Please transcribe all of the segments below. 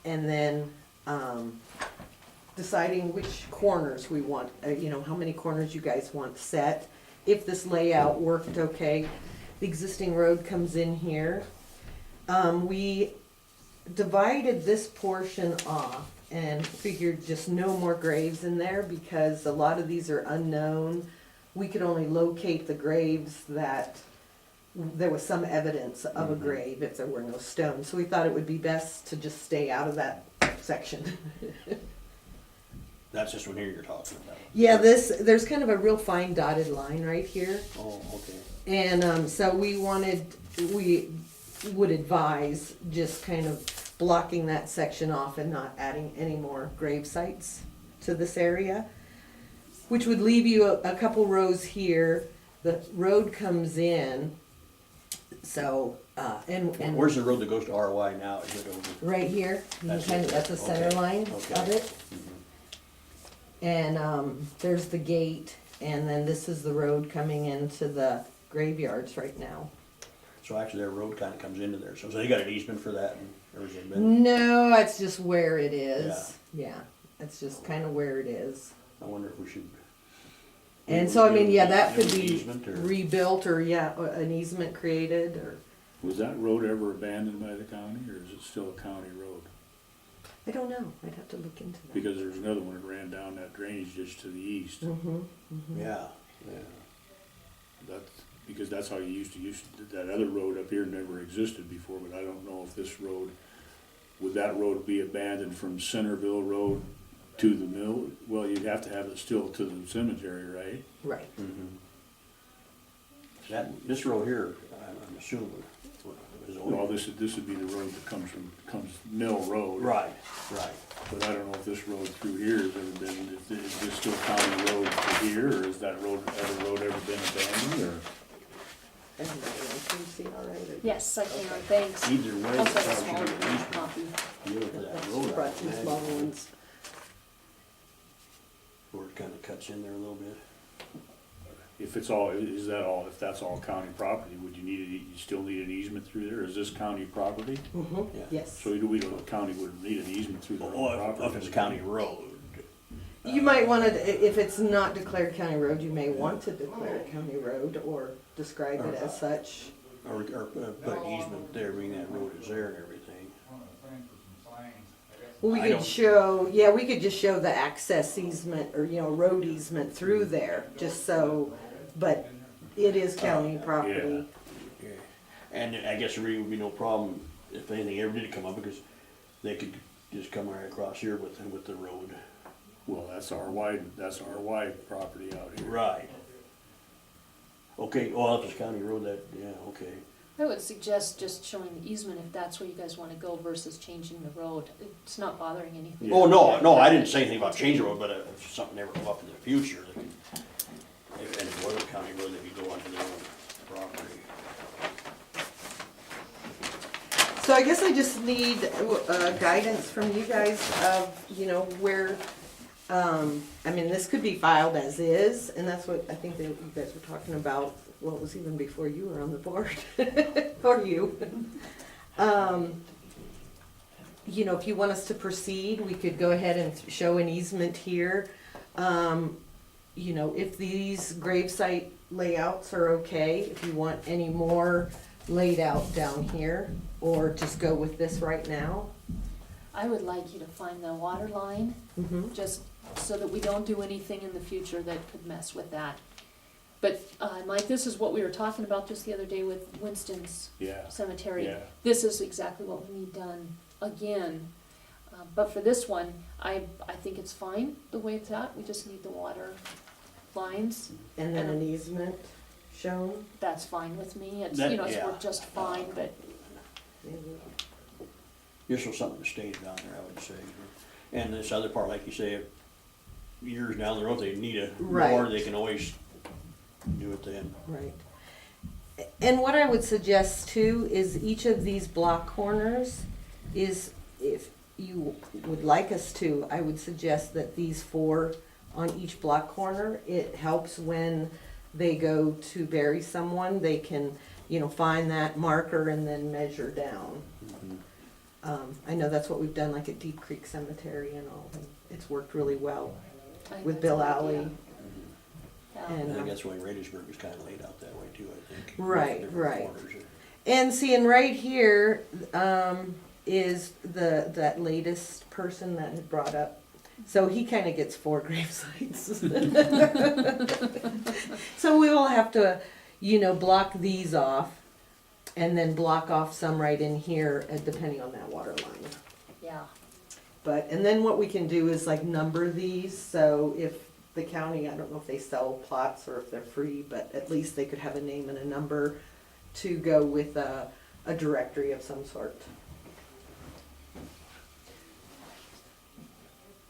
and then, deciding which corners we want, you know, how many corners you guys want set. If this layout worked okay, the existing road comes in here. We divided this portion off and figured just no more graves in there because a lot of these are unknown. We could only locate the graves that there was some evidence of a grave if there were no stones. So we thought it would be best to just stay out of that section. That's this one here you're talking about? Yeah, there's kind of a real fine dotted line right here. Oh, okay. And so we would advise just kind of blocking that section off and not adding any more grave sites to this area, which would leave you a couple rows here. The road comes in, so, and Where's the road that goes to RY now? Is it over? right here, you can kind of, that's the center Okay, line okay. of it. And there's the gate, and then this is the road coming into the graveyards right now. So actually their road kinda comes into there, so they got an easement for that and everything been? No, it's just where it is. Yeah, it's just kind of where it is. I wonder if we should. And so, I mean, yeah, that give could an be easement or- rebuilt or, yeah, an easement created or, Was that road ever abandoned by the county, or is it still a county road? I don't know. I'd have to look into that. Because there's another one that ran down that drainage ditch to the east. Mm-hmm. Yeah, yeah. That's, because that's how you used to use, that other road up here never existed before, but I don't know if this road, would that road be abandoned from Centerville Road to the mill? Well, you'd have to have it still to the cemetery, right? Right. This road here, I'm assuming, is Well, over. this would be the road that comes Mill Road. Right, right. But I don't know if this road through here has ever been, is this still county road to here, or has that road, other road ever been abandoned, or? Can you see all right? or- Yes, I can, thanks. Either way, Also, it's the probably smaller an easement copy. deal for that She road. brought some smaller ones. Where it kinda cuts in there a little bit. If it's all, is that all, if that's all county property, would you need, you still need an easement through there? Is this county property? Mm-hmm, Yeah. yes. So we, the county would need an easement through their own Well, property? if it's a county road. You might want to, if it's not declared county road, you may want to declare it county road or describe it as such. Or put an easement there, being that road is there and everything. Well, we I could don't- show, yeah, we could just show the access easement or, you know, road easement through there, just so, but it is county property. Yeah. And I guess there really would be no problem if anything ever did come up, because they could just come right across here with the road. Well, that's our wide property out here. Right. Okay, well, if it's county road, that, yeah, okay. I would suggest just showing the easement if that's where you guys wanna go versus changing the road. It's not bothering anything. Yeah. Oh, no, I didn't say anything about changing the road, but if something ever come up in the future, they could, and if it was a county road, they could go onto their own property. So I guess I just need guidance from you guys of, you know, where, I mean, this could be filed as is, and that's what I think that you guys were talking about, well, it was even before you were on the board, or you. You know, if you want us to proceed, we could go ahead and show an easement here. You know, if these gravesite layouts are okay, if you want any more laid out down here, or just go with this right now. I would like you to find the water line, Mm-hmm. just so that we don't do anything in the future that could mess with that. But, Mike, this is what we were talking about just the other day with Winston's Yeah, cemetery. yeah. This is exactly what we need done again. But for this one, I think it's fine the way it's at, we just need the water lines. And then an easement shown. That's fine with me, it's, That- you know, it's yeah. worked just fine, but Just so something stays down there, I would say. And this other part, like you say, if years down the road, they need a more, Right. they can always do it then. Right. And what I would suggest too is each of these block corners is, if you would like us to, I would suggest that these 4 on each block corner, it helps when they go to bury someone, they can, you know, find that marker and then measure down. I know that's what we've done like at Deep Creek Cemetery and all, and it's worked really well I think with that's Bill a good Alley. idea. Yeah. And, I think that's why Radersburg is kinda laid out that way too, I think. Right, Different right. corners are- And seeing right here, is that latest person that had brought up. So he kinda gets 4 grave sites. So we will have to, block these off and then block off some right in here, depending on that water line. Yeah, And then what we can do is like number these, so if the county, I don't know if they sell plots or if they're free, but at least they could have a name and a number to go with a directory of some sort.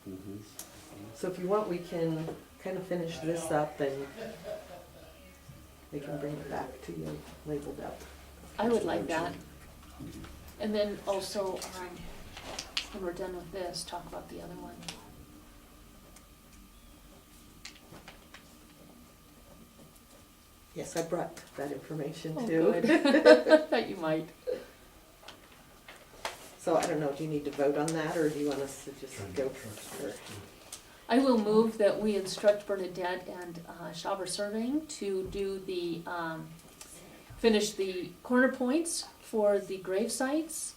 Mhm. So if you want, we can kind of finish this up and they can bring it back to you labeled up. I would like that. And then also, when we're done with this, talk about the other one. Yes, I brought that information Oh, too. good. Thought you might. So I don't know, do you need to vote on that or do you want us to just go for? I will move that we instruct Bernadette and Schauber Surveying to do the, finish the corner points for the grave sites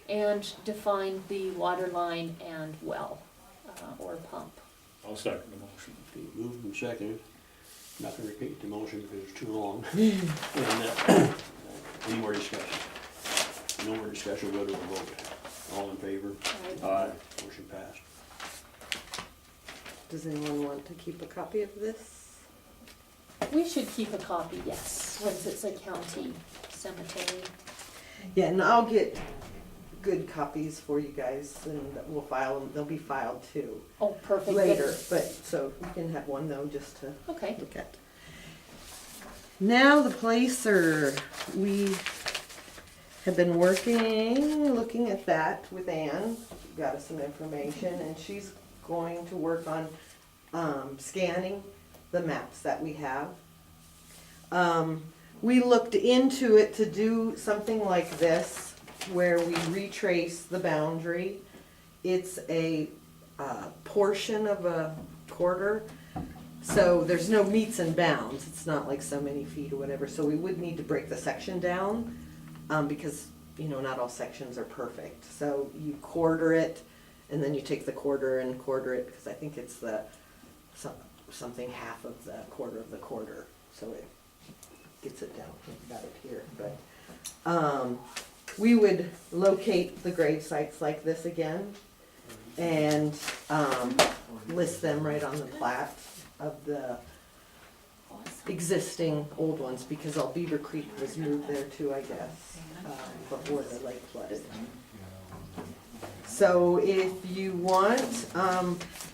and define the water line and well, or pump. I'll second the motion. Okay, moved and seconded. Not gonna repeat the motion because it's too long. And, any more discussion? No more discussion, go to a vote. All in favor? Aye. Motion passed. Does anyone want to keep a copy of this? We should keep a copy, yes, once it's a county cemetery. Yeah, and I'll get good copies for you guys and we'll file them, they'll be filed too Oh, perfect. later, but, so you can have one though, just to Okay, look at. Now the placer, we have been looking at that with Ann, got us some information, and she's going to work on, scanning the maps that we have. We looked into it to do something like this, where we retrace the boundary. It's a, portion of a quarter, so there's no meets and bounds, it's not like so many feet or whatever, so we would need to break the section down, because, not all sections are perfect. So you quarter it, and then you take the quarter and quarter it, because I think it's something half of the quarter, so it gets it down, I've got it here, but, we would locate the grave sites like this again, and, list them right on the plat of the existing old ones, because Beaver Creek was moved there too, I guess, before the lake flooded. So if you want,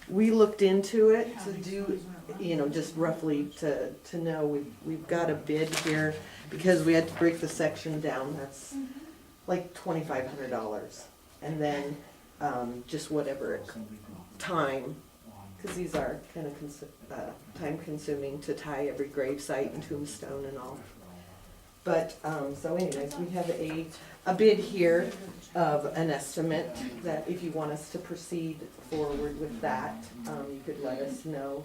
we looked into it to do, just roughly to know, we've got a bid here, because we had to break the section down, that's like $2,500. And then, just whatever time, because these are kind of time consuming to tie every grave site and tombstone and all. But, so anyways, we have a bid here of an estimate that if you want us to proceed forward with that, you could let us know.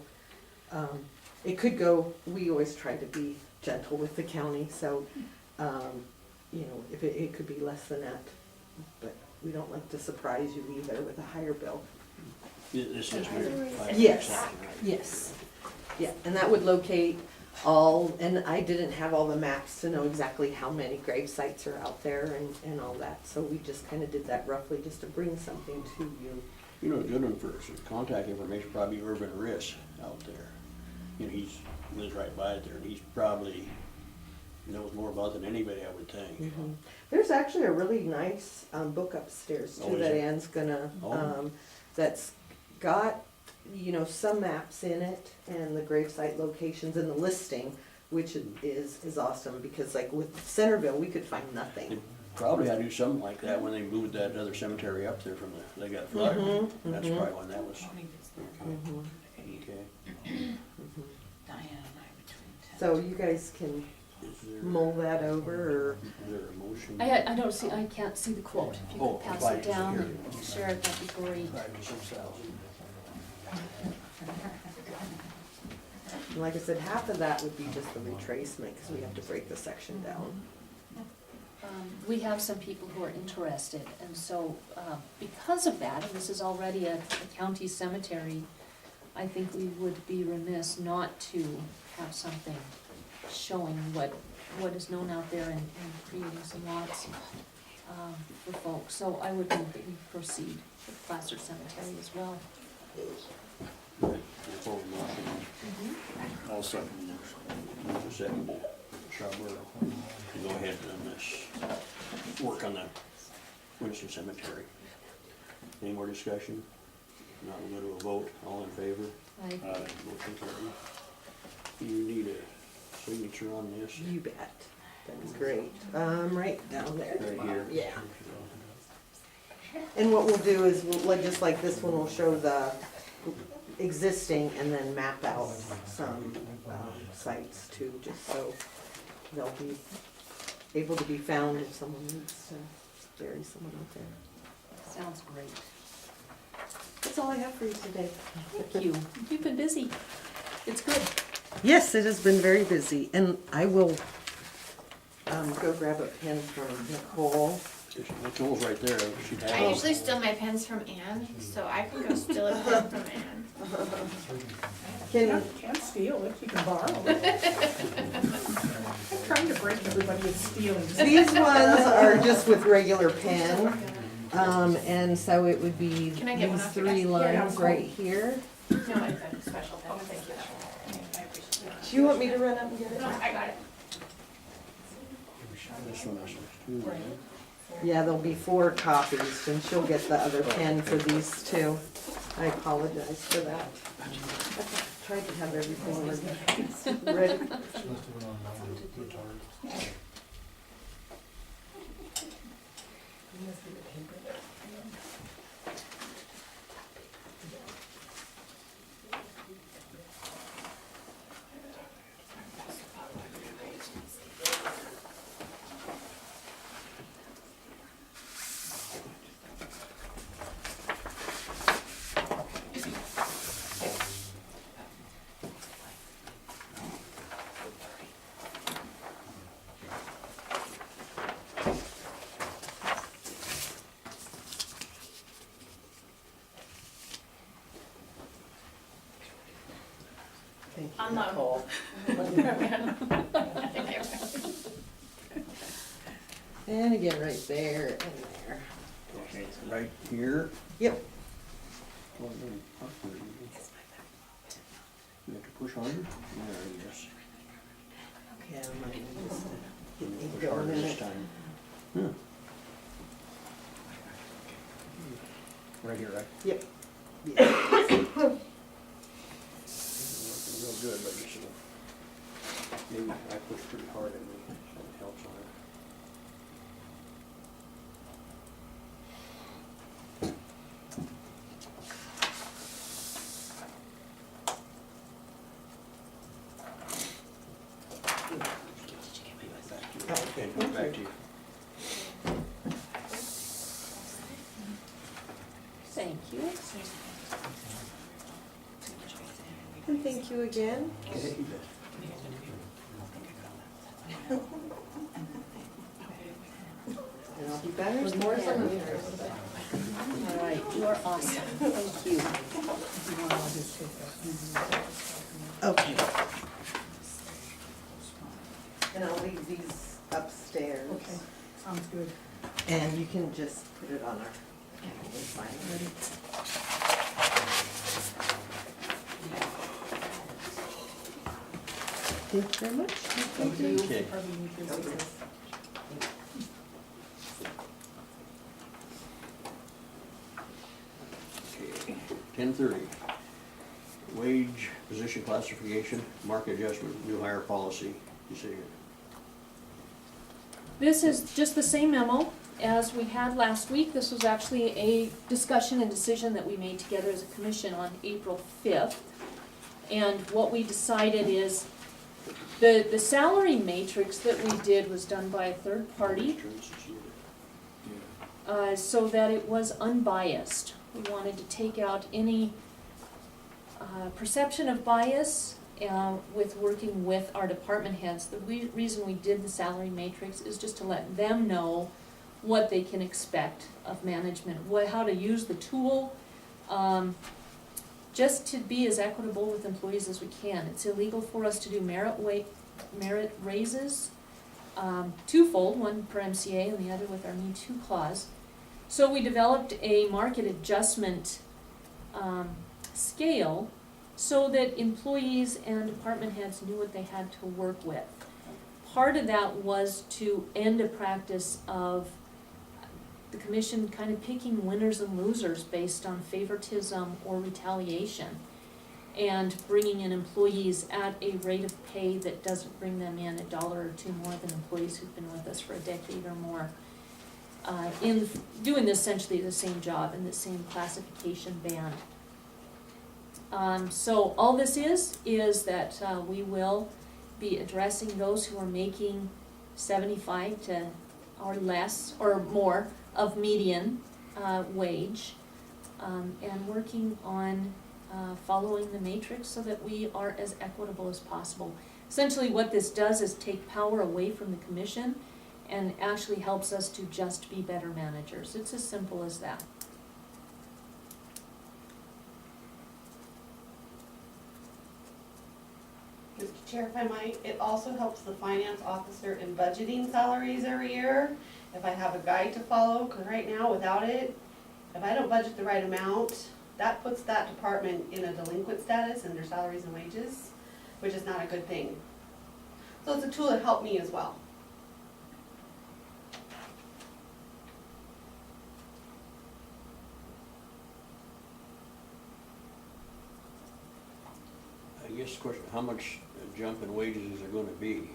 It could go, we always try to be gentle with the county, so, if it could be less than that, but we don't like to surprise you either with a higher bill. This is weird. Yes. Yes. Yeah, and that would locate all, and I didn't have all the maps to know exactly how many grave sites are out there and all that, so we just kind of did that roughly just to bring something to you. A good one for some contact information, probably Urban Riss out there. He's lives right by it there, and he's probably knows more about it than anybody, I would think. There's actually a really nice book upstairs Oh, too is that it? Ann's gonna, Oh. that's got, some maps in it and the gravesite locations and the listing, which is awesome, because like with Centerville, we could find They nothing. probably had to do something like that when they moved that other cemetery up there from they got flooded. That's probably when that was. Okay. So you guys can Is there, mull that over, or, is there a motion? I don't see, I can't see the quote. If you Oh, could pass right, it down here. and share it, that'd be great. like I said, half of that would be just the retracement, because we have to break the section down. We have some people who are interested, and so, because of that, and this is already a county cemetery, I think we would be remiss not to have something showing what is known out there and creating some lots, for folks. So I would move that we proceed with Placer Cemetery as well. Right, your full motion. I'll second the motion. Move to second, Sharber, to go ahead on this, work on the Winston Cemetery. Any more discussion? Not, we'll go to a vote, all in favor? Motion carried. You need a signature on this? You bet. That'd be great. Right down there. Right here? Yeah. And what we'll do is, just like this one, we'll show the existing and then map out some sites too, just so they'll be able to be found if someone needs to bury someone out there. Sounds great. That's all I have for you today. Thank you. You've been busy. It's good. Yes, it has been very busy, and I will go grab a pen from Nicole. Nicole's right there, she'd have. I usually steal my pens from Anne, so I can go steal a pen from Anne. Can't steal it, you can borrow it. I'm trying to break everybody with stealing. These ones are just with regular pen, and so it would be Can I get one these off you 3 guys? lines right here. No, it's a special pen, thank you. I appreciate it. Do you want me to run up and get it? No, I got it. This one, this one's 2, right? Yeah, there'll be 4 copies, and she'll get the other pen for these 2. I apologize for that. I tried to have everything ready. Thank you, On loan. Nicole. And again, right there and there. Okay, right here. Yep. Oh, then up there. You have to push harder? There, yes. Yeah, I'm gonna just You get me Push harder going in this it. time. Hmm. Right here, right? Yep. Yeah. Working real good, but you see, maybe I push pretty hard and it helps on it. Okay, back to you. Thank you. And thank you again. Okay. And I'll be back with more cemeteries. All right, you are awesome. Thank you. Okay. And I'll leave these upstairs. Okay, sounds good. And you can just put it on our, it's fine, ready? Thank you very much. Thank you. Okay. Probably need this. Okay, 10:30. Wage, position classification, market adjustment, new hire policy decision. This is just the same memo as we had last week. This was actually a discussion and decision that we made together as a commission on April 5th. And what we decided is The salary matrix that we did was done by a third party, so that it was unbiased. We wanted to take out any perception of bias with working with our department heads. The reason we did the salary matrix is just to let them know what they can expect of management, how to use the tool, just to be as equitable with employees as we can. It's illegal for us to do merit raises, twofold, one per MCA and the other with our Me Too clause. So we developed a market adjustment scale so that employees and department heads knew what they had to work with. Part of that was to end a practice of the commission kind of picking winners and losers based on favoritism or retaliation, and bringing in employees at a rate of pay that doesn't bring them in $1 or $2 more than employees who've been with us for a decade or more. In doing essentially the same job in the same classification band. So all this is that we will be addressing those who are making 75 to or less or more of median wage, and working on following the matrix so that we are as equitable as possible. Essentially what this does is take power away from the commission and actually helps us to just be better managers. It's as simple as that. Mr. Chair, if I might, it also helps the finance officer in budgeting salaries every year. If I have a guide to follow, because right now without it, if I don't budget the right amount, that puts that department in a delinquent status in their salaries and wages, which is not a good thing. So it's a tool to help me as well. I guess the question, how much jump in wages is there gonna be?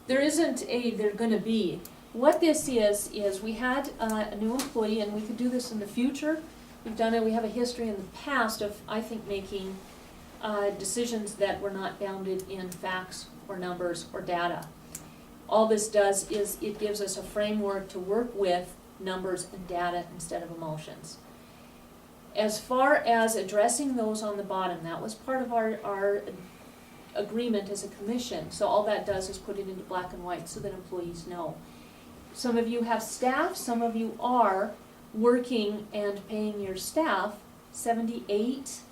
There isn't they're gonna be. What this is we had a new employee, and we could do this in the future. We've done it, we have a history in the past of, I think, making decisions that were not bounded in facts or numbers or data. All this does is it gives us a framework to work with numbers and data instead of emotions. As far as addressing those on the bottom, that was part of our agreement as a commission. So all that does is put it into black and white so that employees know. Some of you have staff, some of you are working and paying your staff 78%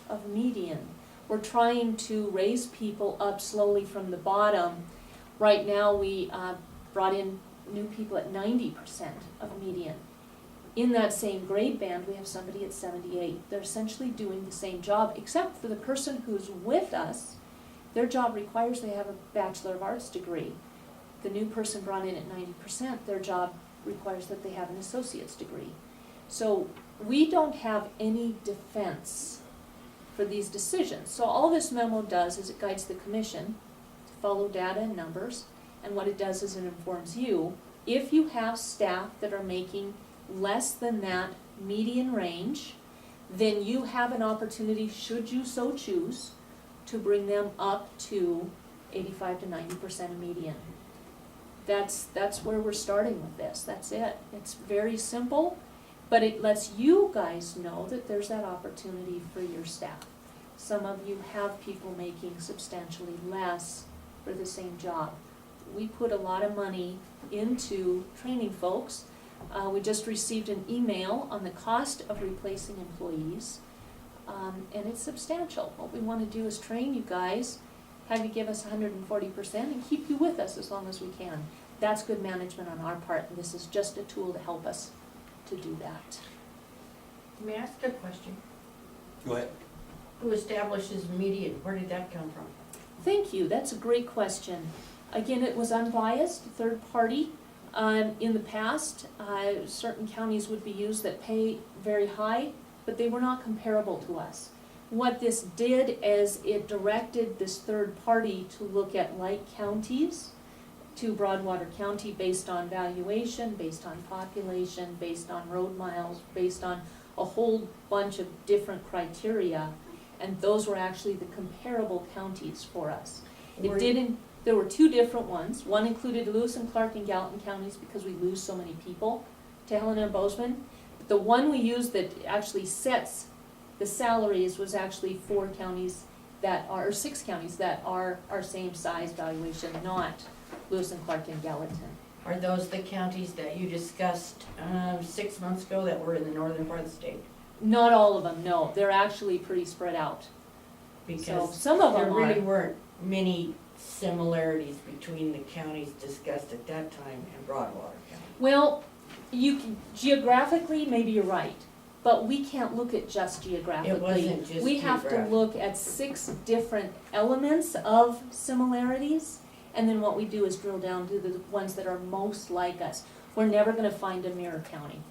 of median. We're trying to raise people up slowly from the bottom. Right now we brought in new people at 90% of median. In that same grade band, we have somebody at 78. They're essentially doing the same job, except for the person who's with us, their job requires they have a Bachelor of Arts degree. The new person brought in at 90%, their job requires that they have an associate's degree. So we don't have any defense for these decisions. So all this memo does is it guides the commission to follow data and numbers, and what it does is it informs you. If you have staff that are making less than that median range, then you have an opportunity, should you so choose, to bring them up to 85 to 90% of median. That's where we're starting with this. That's it. It's very simple, but it lets you guys know that there's that opportunity for your staff. Some of you have people making substantially less for the same job. We put a lot of money into training folks. We just received an email on the cost of replacing employees, and it's substantial. What we want to do is train you guys, have you give us 140%, and keep you with us as long as we can. That's good management on our part, and this is just a tool to help us to do that. May I ask a question? Go ahead. Who establishes median? Where did that come from? Thank you, that's a great question. Again, it was unbiased, third party. In the past, certain counties would be used that pay very high, but they were not comparable to us. What this did is it directed this third party to look at like counties, to Broadwater County, based on valuation, based on population, based on road miles, based on a whole bunch of different criteria, and those were actually the comparable counties for us. Were- There were two different ones. One included Lewis and Clark and Gallatin counties because we lose so many people to Helena and Bozeman. But the one we used that actually sets the salaries was actually 4 counties that are, or 6 counties that are our same size valuation, not Lewis and Clark and Gallatin. Are those the counties that you discussed 6 months ago that were in the northern part of the state? Not all of them, no. They're actually pretty spread out. So Because some of there them really are. weren't many similarities between the counties discussed at that time and Broadwater County. Well, you can, geographically, maybe you're right, but we can't look at just geographically. It wasn't just We have to geographic. look at 6 different elements of similarities, and then what we do is drill down to the ones that are most like us. We're never gonna find a mirror county.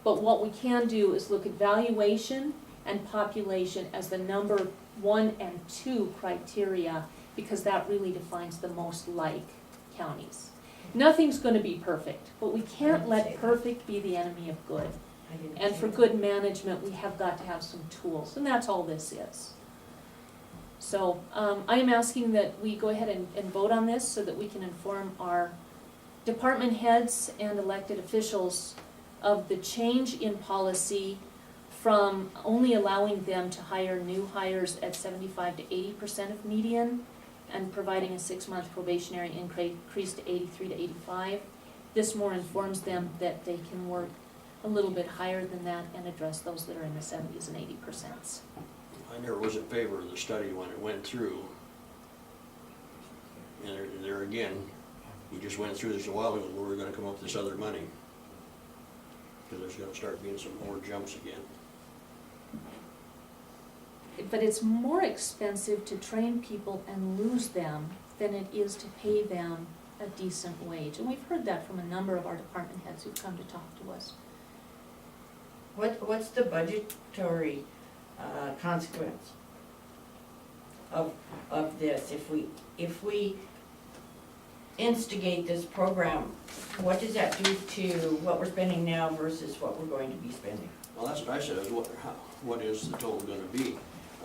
But what we can do is look at valuation and population as the number 1 and 2 criteria, because that really defines the most like counties. Nothing's gonna be perfect, but we can't let perfect be the enemy of good. I didn't And say for that. good management, we have got to have some tools, and that's all this is. So, I am asking that we go ahead and vote on this so that we can inform our department heads and elected officials of the change in policy from only allowing them to hire new hires at 75 to 80% of median and providing a 6-month probationary increase to 83 to 85. This more informs them that they can work a little bit higher than that and address those that are in the 70s and 80%. I never was in favor of the study when it went through. And there again, we just went through this a while ago, where we're gonna come up with this other money. Cause there's gonna start being some more jumps again. But it's more expensive to train people and lose them than it is to pay them a decent wage. And we've heard that from a number of our department heads who've come to talk to us. What's the budgetary consequence of this? If we instigate this program, what does that do to what we're spending now versus what we're going to be spending? Well, that's what I said, is what is the total gonna be?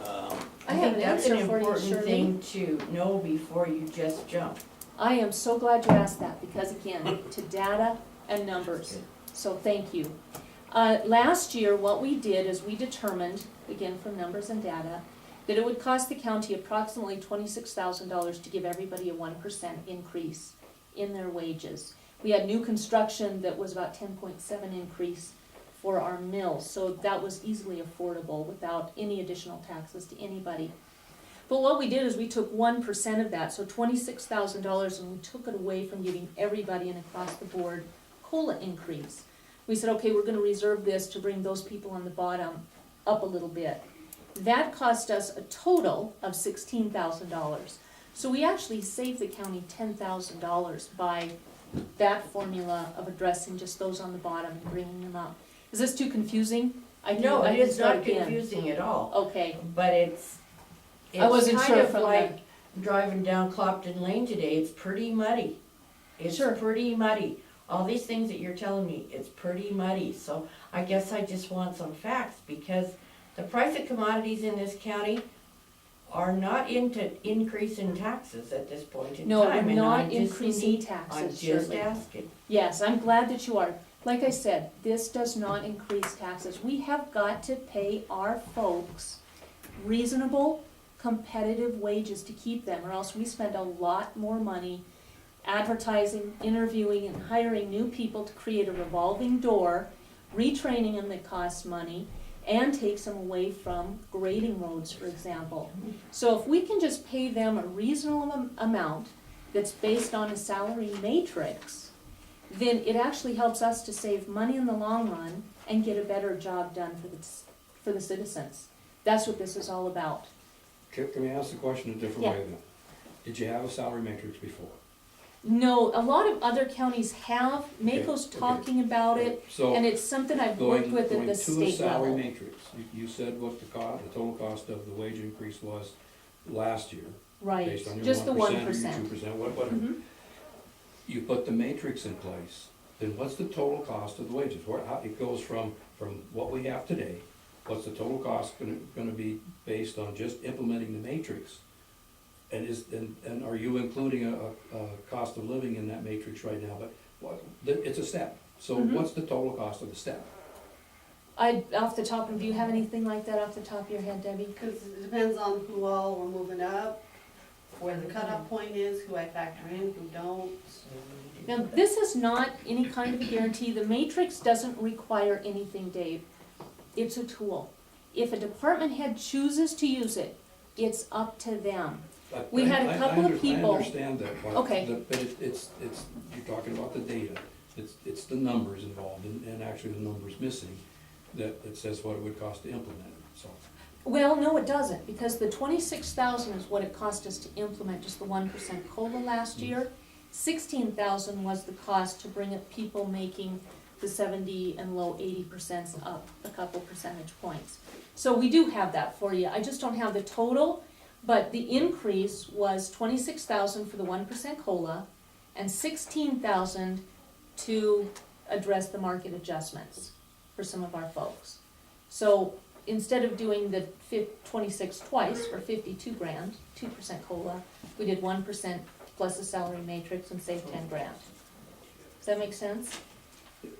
I have an think answer that's an for you, important Shirley. thing to know before you just jump. I am so glad you asked that, because again, to data and numbers, so thank you. Last year, what we did is we determined, again from numbers and data, that it would cost the county approximately $26,000 to give everybody a 1% increase in their wages. We had new construction that was about 10.7 increase for our mills, so that was easily affordable without any additional taxes to anybody. But what we did is we took 1% of that, so $26,000, and we took it away from giving everybody an across-the-board COLA increase. We said, okay, we're gonna reserve this to bring those people on the bottom up a little bit. That cost us a total of $16,000. So we actually saved the county $10,000 by that formula of addressing just those on the bottom and bringing them up. Is this too confusing? I can- No, I it can is start not again. confusing at all, Okay, but it's I wasn't kind sure of from like driving down Clopton Lane today, it's pretty muddy. It's Sure. pretty muddy. All these things that you're telling me, it's pretty muddy, so I guess I just want some facts, because the price of commodities in this county are not into increasing taxes at this point in No, time. we're and not I just increasing need- taxes, I'm just Shirley. asking. Yes, I'm glad that you are. Like I said, this does not increase taxes. We have got to pay our folks reasonable, competitive wages to keep them, or else we spend a lot more money advertising, interviewing, and hiring new people to create a revolving door, retraining them that costs money, and takes them away from grading roads, for example. So if we can just pay them a reasonable amount that's based on a salary matrix, then it actually helps us to save money in the long run and get a better job done for the citizens. That's what this is all about. Can I ask the question a different Yeah. way then? Did you have a salary matrix before? No, a lot of other counties have, Maco's okay. talking about it, So, and it's something I've worked with at going the to a state salary level. matrix, you said what the total cost of the wage increase was last year, Right, based on your just the 1% or your 1%. 2%, whatever. Mhm. You put the matrix in place, then what's the total cost of the wages? It goes from what we have today what's the total cost gonna be based on just implementing the matrix? And are you including a cost of living in that matrix right now? But it's a step, so Mhm. what's the total cost of the step? Off the top, do you have anything like that off the top of your head, Debbie? Because it depends on who all we're moving up, where the cutoff point is, who I factor in, who don't. Now, this is not any kind of a guarantee. The matrix doesn't require anything, Dave. It's a tool. If a department head chooses to use it, it's up to them. We had a couple of people- I understand that part. Okay. But it's, you're talking about the data, it's the numbers involved, and actually the numbers missing, that says what it would cost to implement it, so. Well, no, it doesn't, because the 26,000 is what it cost us to implement just the 1% COLA last year. 16,000 was the cost to bring up people making the 70 and low 80% up a couple percentage points. So we do have that for you. I just don't have the total, but the increase was 26,000 for the 1% COLA and 16,000 to address the market adjustments for some of our folks. So instead of doing the 26 twice for 52 grand, 2% COLA, we did 1% plus a salary matrix and saved 10 grand. Does that make sense?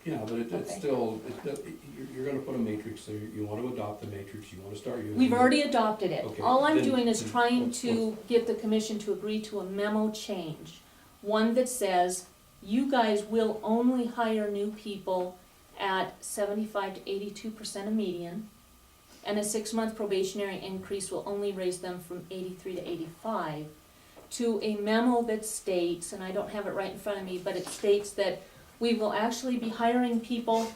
Yeah, but it's Okay. still, you're gonna put a matrix there, you wanna adopt the matrix, you wanna start using it. We've already adopted it. Okay, All I'm then- doing is then trying what's- to get the commission to agree to a memo change. One that says, you guys will only hire new people at 75 to 82% of median, and a 6-month probationary increase will only raise them from 83 to 85, to a memo that states, and I don't have it right in front of me, but it states that we will actually be hiring people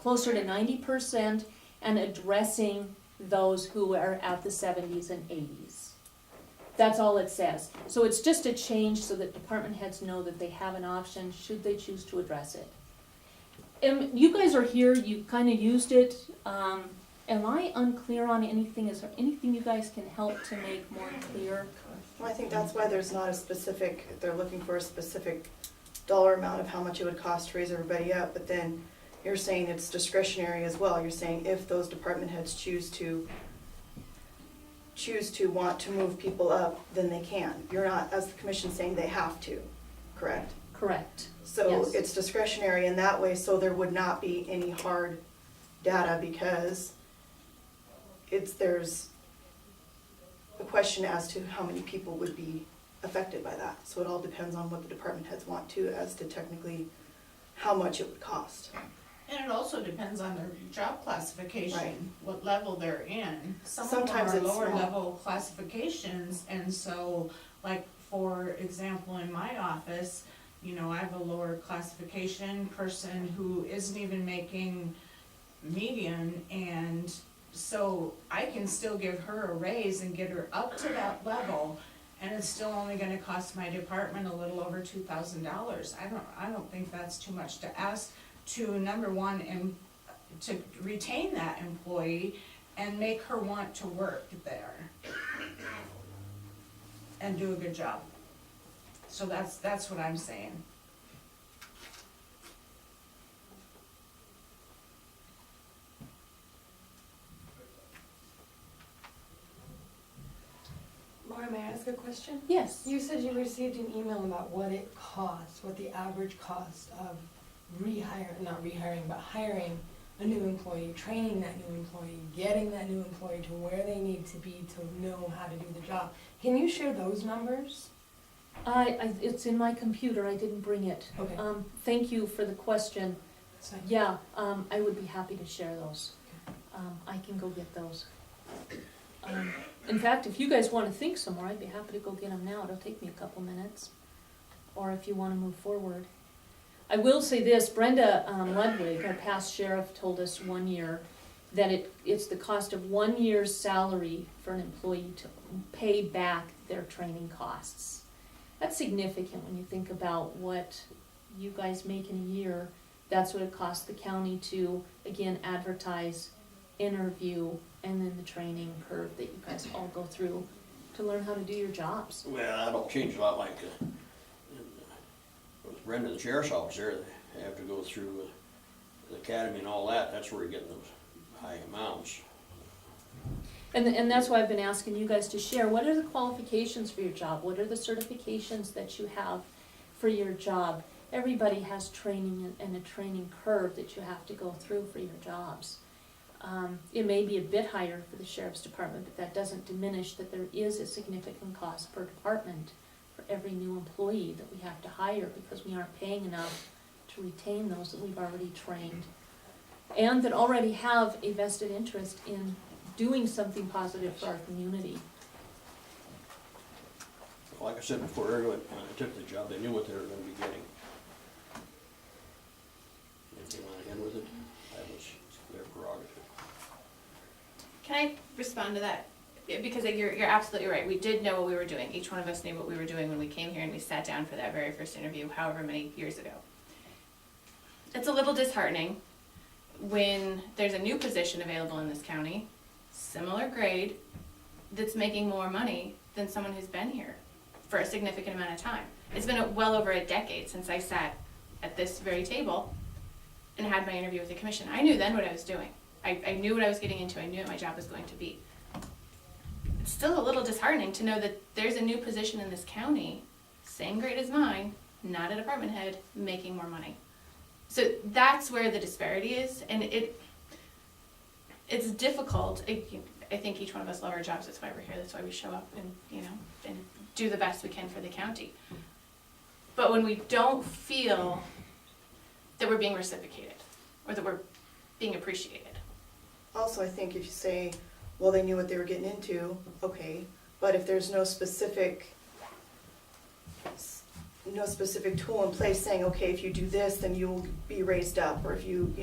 closer to 90% and addressing those who are at the 70s and 80s. That's all it says. So it's just a change so that department heads know that they have an option should they choose to address it. You guys are here, you kind of used it. Am I unclear on anything? Is there anything you guys can help to make more clear? Well, I think that's why there's not a specific, they're looking for a specific dollar amount of how much it would cost to raise everybody up, but then you're saying it's discretionary as well. You're saying if those department heads choose to want to move people up, then they can. You're not, as the commission, saying they have to, correct? Correct. So Yes. it's discretionary in that way, so there would not be any hard data because there's a question as to how many people would be affected by that. So it all depends on what the department heads want to, as to technically how much it would cost. And it also depends on their job Right. classification, what level they're in. Some Sometimes of them it's are lower small. level classifications, and so, like, for example, in my office, you know, I have a lower classification person who isn't even making median, and so I can still give her a raise and get her up to that level, and it's still only gonna cost my department a little over $2,000. I don't think that's too much to ask to, number one, and to retain that employee and make her want to work there and do a good job. So that's what I'm saying. Laura, may I ask a question? Yes. You said you received an email about what it costs, what the average cost of hiring a new employee, training that new employee, getting that new employee to where they need to be to know how to do the job. Can you share those numbers? It's in my computer, I didn't bring it. Okay. Thank you for the question. So- Yeah, I would be happy to share those. I can go get those. In fact, if you guys wanna think some more, I'd be happy to go get them now, it'll take me a couple minutes. Or if you wanna move forward. I will say this, Brenda Ludwig, our past sheriff, told us one year that it's the cost of 1 year's salary for an employee to pay back their training costs. That's significant when you think about what you guys make in a year. That's what it costs the county to, again, advertise, interview, and then the training curve that you guys all go through to learn how to do your jobs. Well, that'll change a lot, like, with Brenda, the sheriff's officer, they have to go through the academy and all that, that's where you're getting those high amounts. And that's why I've been asking you guys to share, what are the qualifications for your job? What are the certifications that you have for your job? Everybody has training and a training curve that you have to go through for your jobs. It may be a bit higher for the sheriff's department, but that doesn't diminish that there is a significant cost per department for every new employee that we have to hire, because we aren't paying enough to retain those that we've already trained and that already have a vested interest in doing something positive for our community. Like I said before, everyone, when they took the job, they knew what they were gonna be getting. If they went ahead with it, that was their prerogative. Can I respond to that? Because you're absolutely right. We did know what we were doing. Each one of us knew what we were doing when we came here and we sat down for that very first interview, however many years ago. It's a little disheartening when there's a new position available in this county, similar grade, that's making more money than someone who's been here for a significant amount of time. It's been well over a decade since I sat at this very table and had my interview with the commission. I knew then what I was doing. I knew what I was getting into. I knew what my job was going to be. It's still a little disheartening to know that there's a new position in this county, same grade as mine, not a department head, making more money. So that's where the disparity is, and it's difficult. I think each one of us love our jobs. That's why we're here. That's why we show up and do the best we can for the county. But when we don't feel that we're being reciprocated or that we're being appreciated. Also, I think if you say, well, they knew what they were getting into, okay, but if there's no specific tool in place saying, okay, if you do this, then you'll be raised up, or if you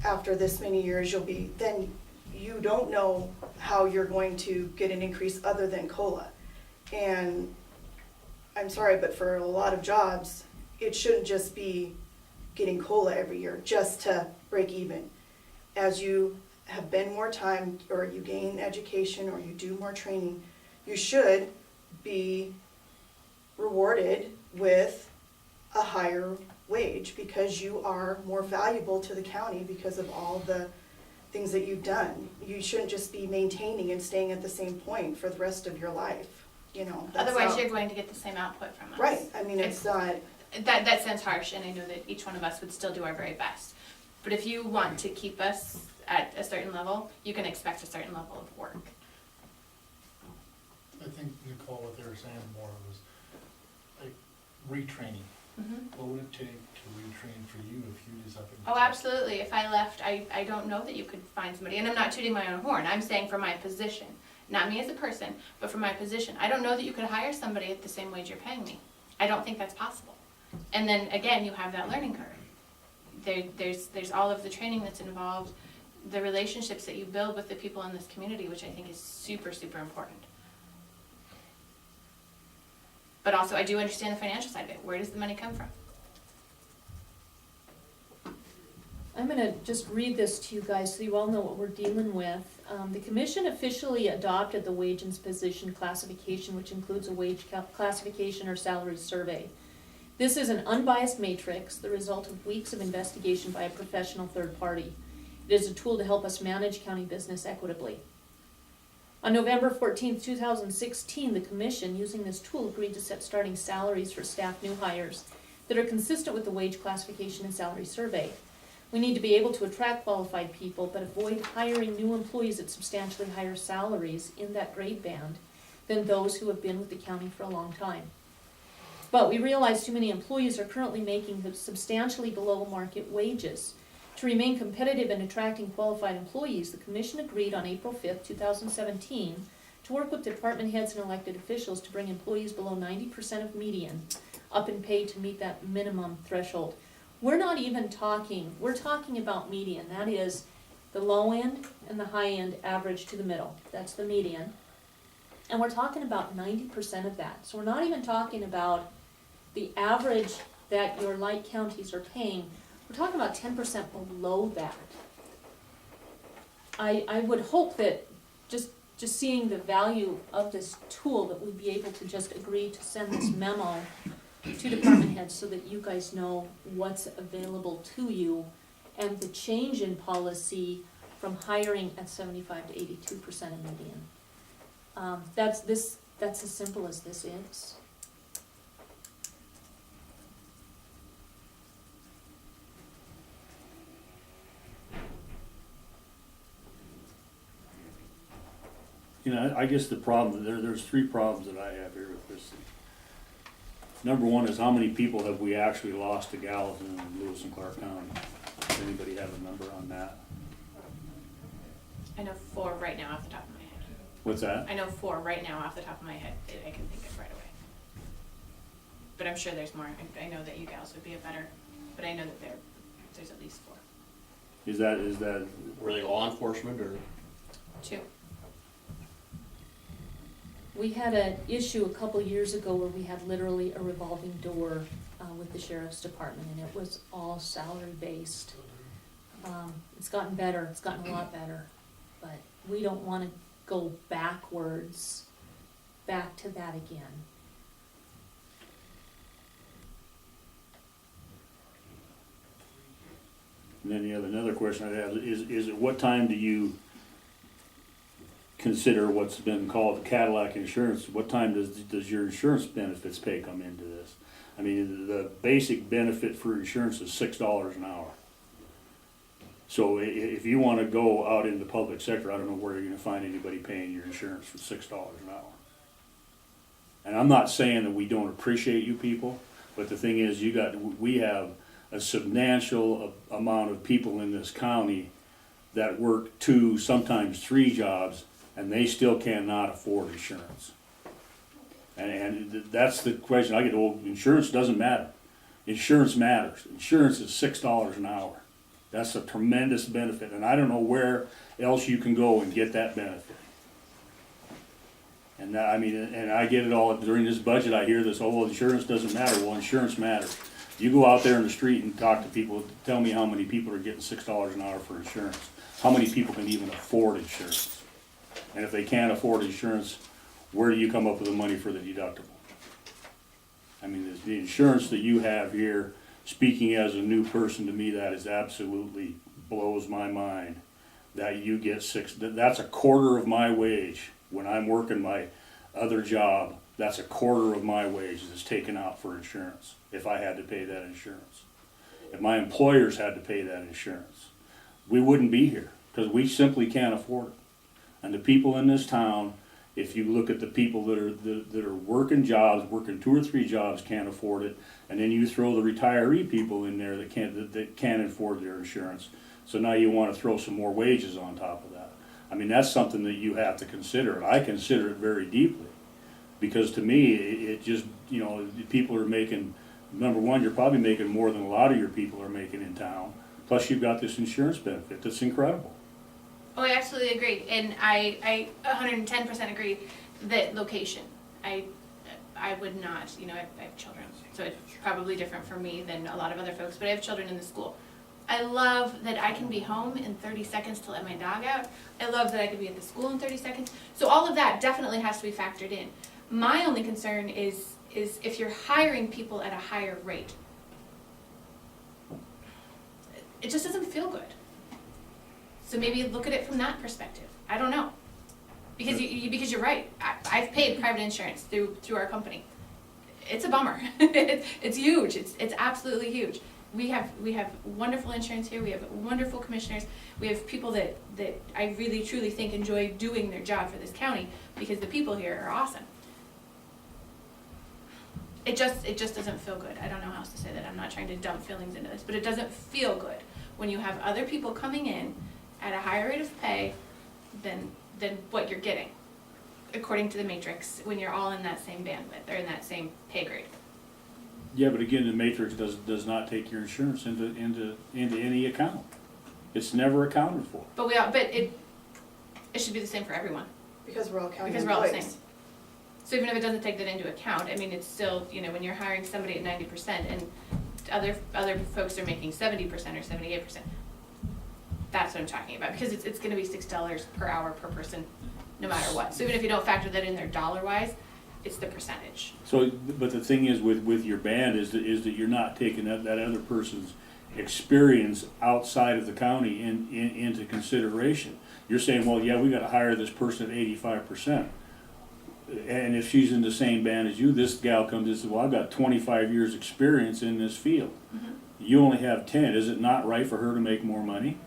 after this many years, then you don't know how you're going to get an increase other than COLA. And I'm sorry, but for a lot of jobs, it shouldn't just be getting COLA every year just to break even. As you have been more time, or you gain education, or you do more training, you should be rewarded with a higher wage because you are more valuable to the county because of all the things that you've done. You shouldn't just be maintaining and staying at the same point for the rest of your life, that's Otherwise, not- you're going to get the same output from us. Right, I mean, it's not, That sounds harsh, and I know that each one of us would still do our very best. But if you want to keep us at a certain level, you can expect a certain level of work. I think, Nicole, what they were saying more was like retraining. What would it take to retrain for you if you just up and? Oh, absolutely. If I left, I don't know that you could find somebody. And I'm not tooting my own horn. I'm saying for my position. Not me as a person, but for my position. I don't know that you could hire somebody at the same wage you're paying me. I don't think that's possible. And then, again, you have that learning curve. There's all of the training that's involved, the relationships that you build with the people in this community, which I think is super, super important. But also, I do understand the financial side of it. Where does the money come from? I'm gonna just read this to you guys so you all know what we're dealing with. The commission officially adopted the wage and position classification, which includes a wage classification or salary survey. This is an unbiased matrix, the result of weeks of investigation by a professional third party. It is a tool to help us manage county business equitably. On November 14th, 2016, the commission, using this tool, agreed to set starting salaries for staff new hires that are consistent with the wage classification and salary survey. We need to be able to attract qualified people, but avoid hiring new employees at substantially higher salaries in that grade band than those who have been with the county for a long time. But we realize too many employees are currently making substantially below market wages. To remain competitive in attracting qualified employees, the commission agreed on April 5th, 2017, to work with department heads and elected officials to bring employees below 90% of median up in pay to meet that minimum threshold. We're not even talking, we're talking about median. That is the low end and the high end average to the middle. That's the median. And we're talking about 90% of that. So we're not even talking about the average that your light counties are paying. We're talking about 10% below that. I would hope that just seeing the value of this tool, that we'd be able to just agree to send this memo to department heads so that you guys know what's available to you, and the change in policy from hiring at 75 to 82% of median. That's as simple as this is. You know, I guess the problem, there's three problems that I have here with this. Number one is how many people have we actually lost to Gallatin and Lewis and Clark County? Does anybody have a number on that? I know 4 right now off the top of my head. What's that? I know 4 right now off the top of my head that I can think of right away. But I'm sure there's more. I know that you gals would be a better, but I know that there's at least 4. Is that, Were they law enforcement or? 2. We had an issue a couple years ago where we had literally a revolving door with the sheriff's department, and it was all salary-based. It's gotten better, it's gotten a lot better, but we don't want to go backwards, back to that again. and then another question I have is at what time do you consider what's been called Cadillac insurance? What time does your insurance benefits pay come into this? I mean, the basic benefit for insurance is $6 an hour. So if you want to go out in the public sector, I don't know where you're going to find anybody paying your insurance for $6 an hour. And I'm not saying that we don't appreciate you people, but the thing is, we have a substantial amount of people in this county that work 2, sometimes 3 jobs, and they still cannot afford insurance. And that's the question I get. Well, insurance doesn't matter. Insurance matters. Insurance is $6 an hour. That's a tremendous benefit, and I don't know where else you can go and get that benefit. And that, I mean, and I get it all during this budget. I hear this, oh, well, insurance doesn't matter. Well, insurance matters. You go out there in the street and talk to people. Tell me how many people are getting $6 an hour for insurance. How many people can even afford insurance? And if they can't afford insurance, where do you come up with the money for the deductible? I mean, the insurance that you have here, speaking as a new person to me, that is absolutely blows my mind. That you get that's a quarter of my wage. When I'm working my other job, that's a quarter of my wage that's taken out for insurance, if I had to pay that insurance. If my employers had to pay that insurance, we wouldn't be here, because we simply can't afford it. And the people in this town, if you look at the people that are working jobs, working 2 or 3 jobs, can't afford it, and then you throw the retiree people in there that can't afford their insurance, so now you want to throw some more wages on top of that. I mean, that's something that you have to consider, and I consider it very deeply, because to me, it just, you know, people are making, number one, you're probably making more than a lot of your people are making in town, plus you've got this insurance benefit that's incredible. Oh, I absolutely agree, and I 110% agree that location. I would not, you know, I have children, so it's probably different for me than a lot of other folks, but I have children in the school. I love that I can be home in 30 seconds to let my dog out. I love that I can be at the school in 30 seconds. So all of that definitely has to be factored in. My only concern is if you're hiring people at a higher rate. It just doesn't feel good. So maybe look at it from that perspective. I don't know. Because you're right. I've paid private insurance through our company. It's a bummer. It's huge. It's absolutely huge. We have wonderful insurance here. We have wonderful commissioners. We have people that I really truly think enjoy doing their job for this county, because the people here are awesome. It just doesn't feel good. I don't know how else to say that. I'm not trying to dump feelings into this, but it doesn't feel good when you have other people coming in at a higher rate of pay than what you're getting, according to the matrix, when you're all in that same bandwidth or in that same pay grade. Yeah, but again, the matrix does not take your insurance into any account. It's never accounted for. But it should be the same for everyone. Because we're all county Because we're all the employees. same. So even if it doesn't take that into account, I mean, it's still, you know, when you're hiring somebody at 90% and other folks are making 70% or 78%, that's what I'm talking about, because it's gonna be $6 per hour per person, no matter what. So even if you don't factor that in there dollar-wise, it's the percentage. So, but the thing is with your band is that you're not taking that other person's experience outside of the county into consideration. You're saying, well, yeah, we gotta hire this person at 85%. And if she's in the same band as you, this gal comes and says, well, I've got 25 years' experience in this field. You only have 10. Is it not right for her to make more money?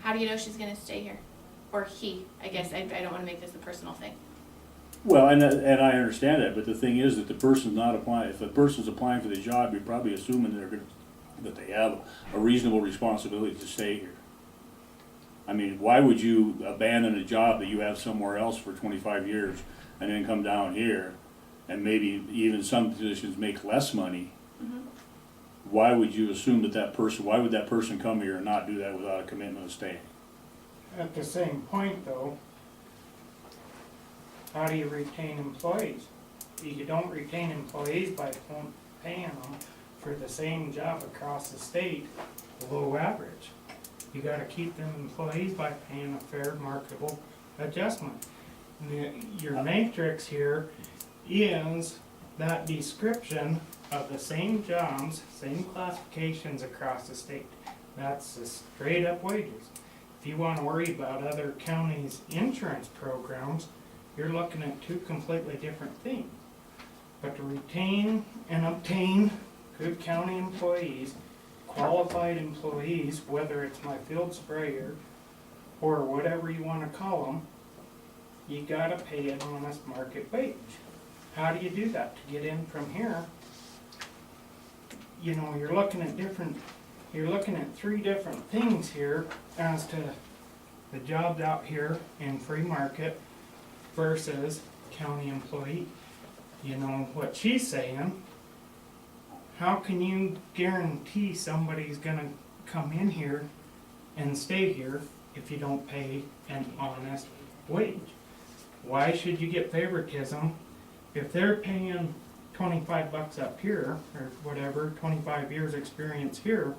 How do you know she's gonna stay here? Or he, I guess, I don't wanna make this a personal thing. Well, and I understand that, but the thing is that the person's not applying, if a person's applying for the job, you're probably assuming that they have a reasonable responsibility to stay here. I mean, why would you abandon a job that you have somewhere else for 25 years and then come down here and maybe even some positions make less money? Why would you assume why would that person come here and not do that without a commitment of staying? At the same point though, how do you retain employees? You don't retain employees by paying them for the same job across the state below average. You gotta keep them employees by paying a fair marketable adjustment. Your matrix here is that description of the same jobs, same classifications across the state. That's the straight up wages. If you wanna worry about other counties' insurance programs, you're looking at two completely different things. But to retain and obtain good county employees, qualified employees, whether it's my field sprayer or whatever you wanna call them, you gotta pay an honest market wage. How do you do that? To get in from here, you know, you're looking at three different things here as to the jobs out here in free market versus county employee. You know what she's saying, how can you guarantee somebody's gonna come in here and stay here if you don't pay an honest wage? Why should you get favoritism if they're paying $25 up here, or whatever, 25 years experience here?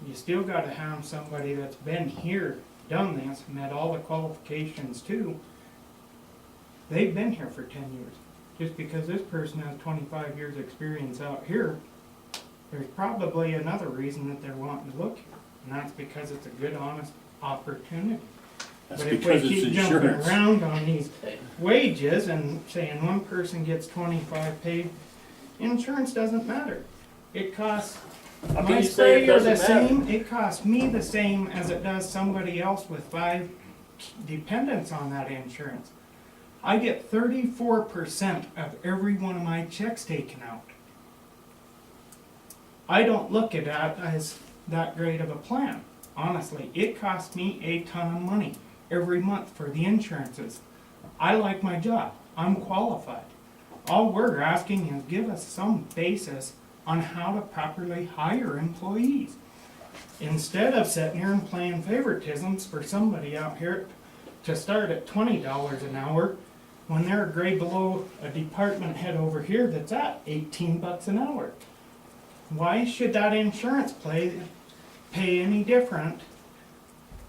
You still gotta have somebody that's been here, done this, met all the qualifications too. They've been here for 10 years. Just because this person has 25 years experience out here, there's probably another reason that they're wanting to look here. And that's because it's a good, honest opportunity. That's But if because we it's keep jumping insurance. around on these wages and saying one person gets 25 paid, insurance doesn't matter. It costs How can my you say it sprayer the doesn't matter? same, it costs me the same as it does somebody else with 5 dependents on that insurance. I get 34% of every one of my checks taken out. I don't look at that as that great of a plan. Honestly, it costs me a ton of money every month for the insurances. I like my job. I'm qualified. All we're asking is give us some basis on how to properly hire employees. Instead of sitting here and playing favoritisms for somebody out here to start at $20 an hour when they're a grade below a department head over here that's at $18 an hour. Why should that insurance pay any different?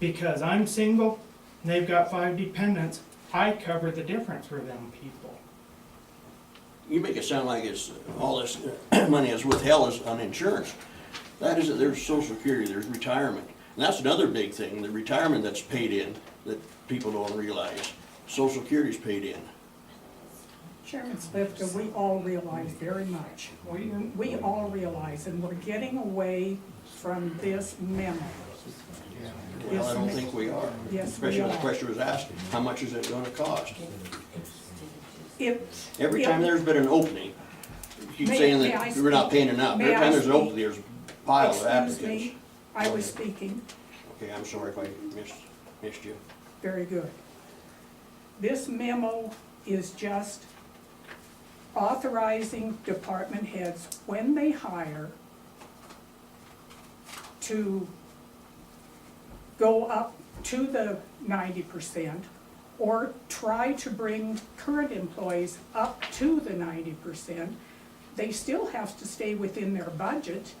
Because I'm single, they've got 5 dependents, I cover the difference for them people. You make it sound like it's, all this money is withheld on insurance. That isn't, there's social security, there's retirement. And that's another big thing, the retirement that's paid in, that people don't realize. Social security's paid in. Chairman Slifka, we all realize very much. We all realize, and we're getting away from this memo. Well, I don't think we are. Yes, Especially we when the are. question was asked, how much is it gonna cost? Every If- time there's been an opening, you keep May- saying may I that we're not speak? paying enough. May Every I time there's an speak? opening, there's a pile of applicants. Excuse me, I was speaking. Okay, I'm sorry if I missed you. Very good. This memo is just authorizing department heads when they hire to go up to the 90% or try to bring current employees up to the 90%. They still have to stay within their budget.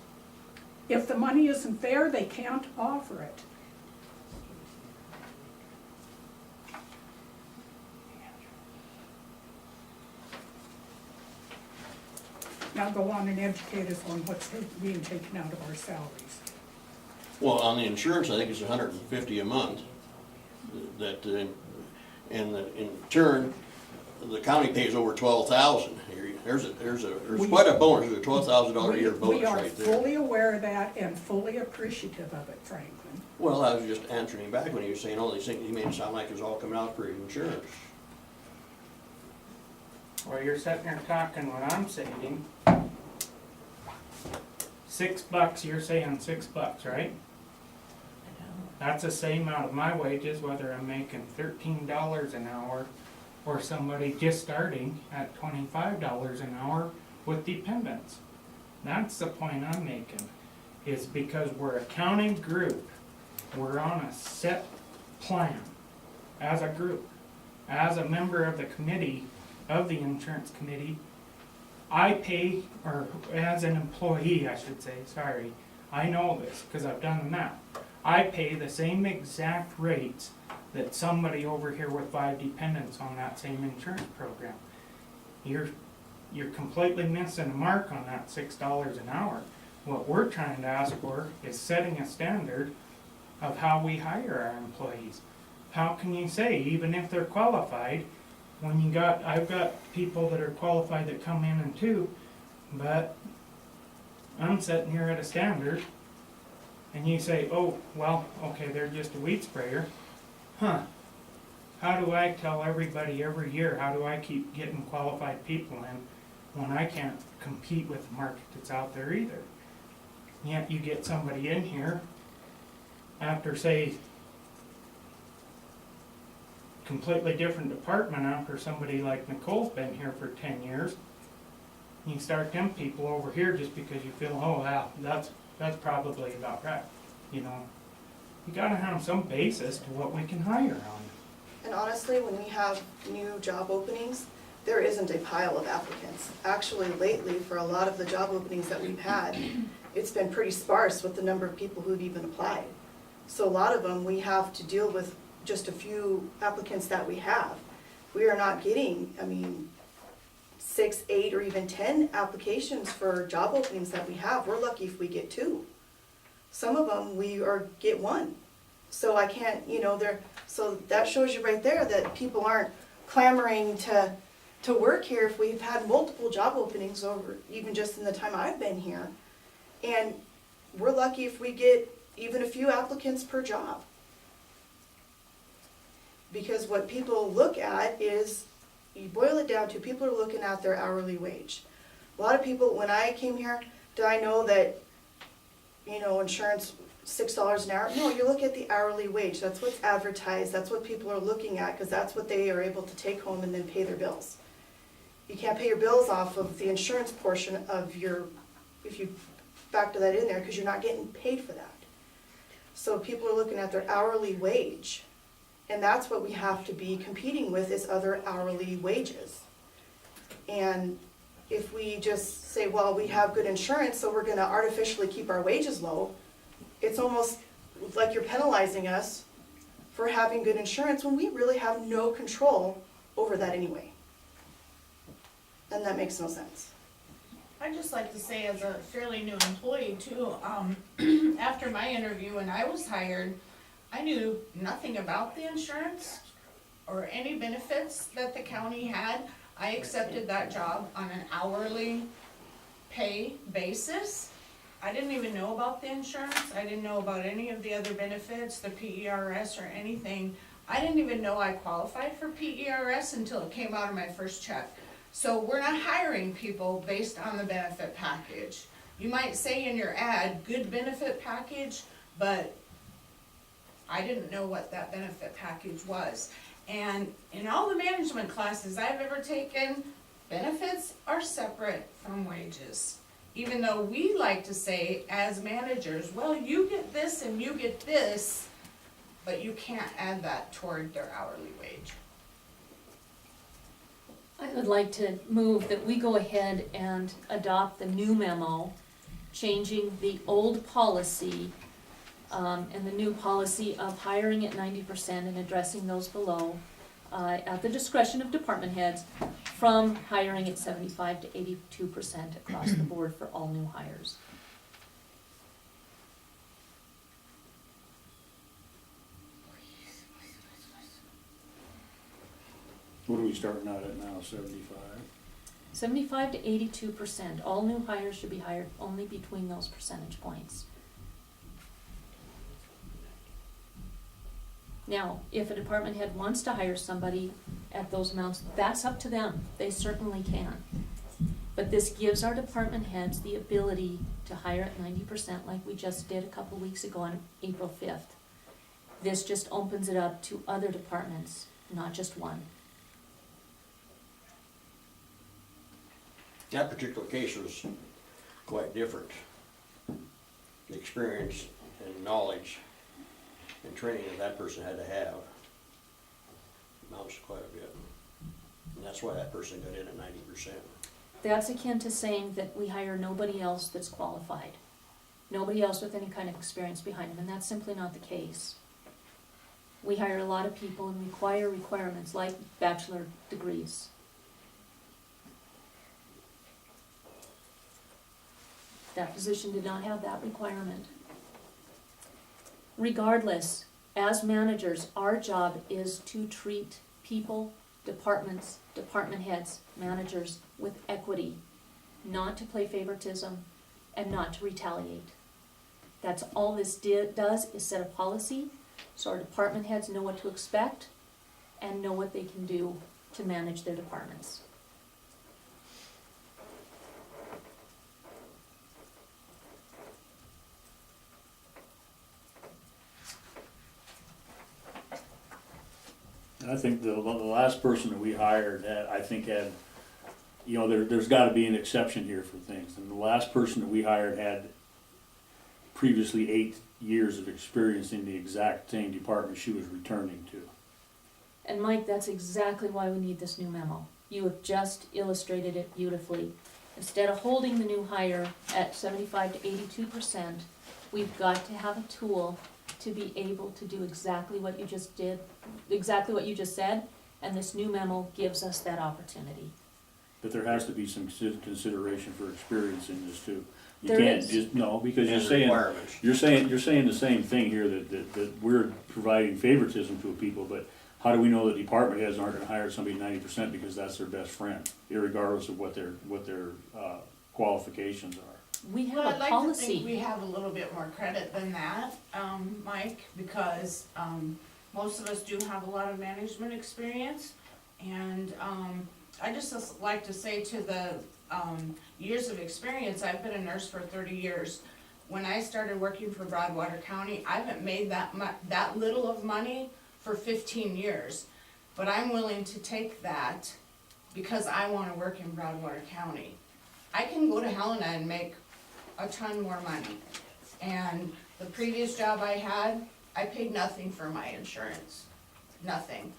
If the money isn't there, they can't offer it. Now go on and educate us on what's being taken out of our salaries. Well, on the insurance, I think it's $150 a month. That, and in turn, the county pays over 12,000. There's quite a bonus, there's a $12,000 a year bonus We are right there. fully aware of that and fully appreciative of it, Franklin. Well, I was just answering back when you were saying all these things, you made it sound like it was all coming out for insurance. Well, you're sitting there talking what I'm saying. $6, you're saying $6, right? That's the same out of my wages, whether I'm making $13 an hour or somebody just starting at $25 an hour with dependents. That's the point I'm making, is because we're a county group, we're on a set plan as a group. As a member of the committee, of the insurance committee, I pay, or as an employee, I should say, sorry, I know this because I've done the math. I pay the same exact rates that somebody over here with 5 dependents on that same insurance program. You're completely missing a mark on that $6 an hour. What we're trying to ask for is setting a standard of how we hire our employees. How can you say, even if they're qualified, when I've got people that are qualified that come in and too, but I'm sitting here at a standard, and you say, oh, well, okay, they're just a weed sprayer. Huh. How do I tell everybody every year, how do I keep getting qualified people in when I can't compete with the market that's out there either? Yet you get somebody in here after, say, completely different department, after somebody like Nicole's been here for 10 years, you start them people over here just because you feel, oh, wow, that's probably about right, you know. You gotta have some basis to what we can hire on. And honestly, when we have new job openings, there isn't a pile of applicants. Actually, lately, for a lot of the job openings that we've had, it's been pretty sparse with the number of people who've even applied. So a lot of them, we have to deal with just a few applicants that we have. We are not getting, 6, 8, or even 10 applications for job openings that we have. We're lucky if we get 2. Some of them, get 1. So I can't, so that shows you right there that people aren't clamoring to work here if we've had multiple job openings over, even just in the time I've been here. And we're lucky if we get even a few applicants per job. Because what people look at is, you boil it down to, people are looking at their hourly wage. A lot of people, when I came here, did I know that, insurance, $6 an hour? No, you look at the hourly wage. That's what's advertised. That's what people are looking at, because that's what they are able to take home and then pay their bills. You can't pay your bills off of the insurance portion of if you factor that in there, because you're not getting paid for that. So people are looking at their hourly wage. And that's what we have to be competing with, is other hourly wages. And if we just say, well, we have good insurance, so we're gonna artificially keep our wages low, it's almost like you're penalizing us for having good insurance when we really have no control over that anyway. And that makes no sense. I'd just like to say, as a fairly new employee too, after my interview when I was hired, I knew nothing about the insurance or any benefits that the county had. I accepted that job on an hourly pay basis. I didn't even know about the insurance. I didn't know about any of the other benefits, the PERS or anything. I didn't even know I qualified for PERS until it came out of my first check. So we're not hiring people based on the benefit package. You might say in your ad, good benefit package, but I didn't know what that benefit package was. And in all the management classes I've ever taken, benefits are separate from wages. Even though we like to say as managers, well, you get this and you get this, but you can't add that toward their hourly wage. I would like to move that we go ahead and adopt the new memo, changing the old policy and the new policy of hiring at 90% and addressing those below, at the discretion of department heads, from hiring at 75 to 82% across the board for all new hires. What are we starting out at now, 75? 75 to 82%, all new hires should be hired only between those percentage points. Now, if a department head wants to hire somebody at those amounts, that's up to them, they certainly can. But this gives our department heads the ability to hire at 90% like we just did a couple weeks ago on April 5th. This just opens it up to other departments, not just one. That particular case was quite different. The experience and knowledge and training that person had to have amounts to quite a bit. And that's why that person got in at 90%. That's akin to saying that we hire nobody else that's qualified. Nobody else with any kind of experience behind them, and that's simply not the case. We hire a lot of people and require requirements like bachelor degrees. That position did not have that requirement. Regardless, as managers, our job is to treat people, departments, department heads, managers with equity, not to play favoritism and not to retaliate. That's all this does is set a policy so our department heads know what to expect and know what they can do to manage their departments. And I think the last person that we hired, I think had, you know, there's gotta be an exception here for things. And the last person that we hired had previously 8 years of experience in the exact same department she was returning to. And Mike, that's exactly why we need this new memo. You have just illustrated it beautifully. Instead of holding the new hire at 75 to 82%, we've got to have a tool to be able to do exactly what you just did, exactly what you just said, and this new memo gives us that opportunity. But there has to be some consideration for experience in this too. You There can't is. just, no, because And requirements. you're saying the same thing here, that we're providing favoritism to people, but how do we know that department heads aren't gonna hire somebody 90% because that's their best friend, irregardless of what their qualifications are? We Well, have I'd a like to think we policy. have a little bit more credit than that, Mike, because, most of us do have a lot of management experience. And, I just like to say to the, years of experience, I've been a nurse for 30 years. When I started working for Broadwater County, I haven't made that little of money for 15 years. But I'm willing to take that because I wanna work in Broadwater County. I can go to Helena and make a ton more money. And the previous job I had, I paid nothing for my insurance, nothing,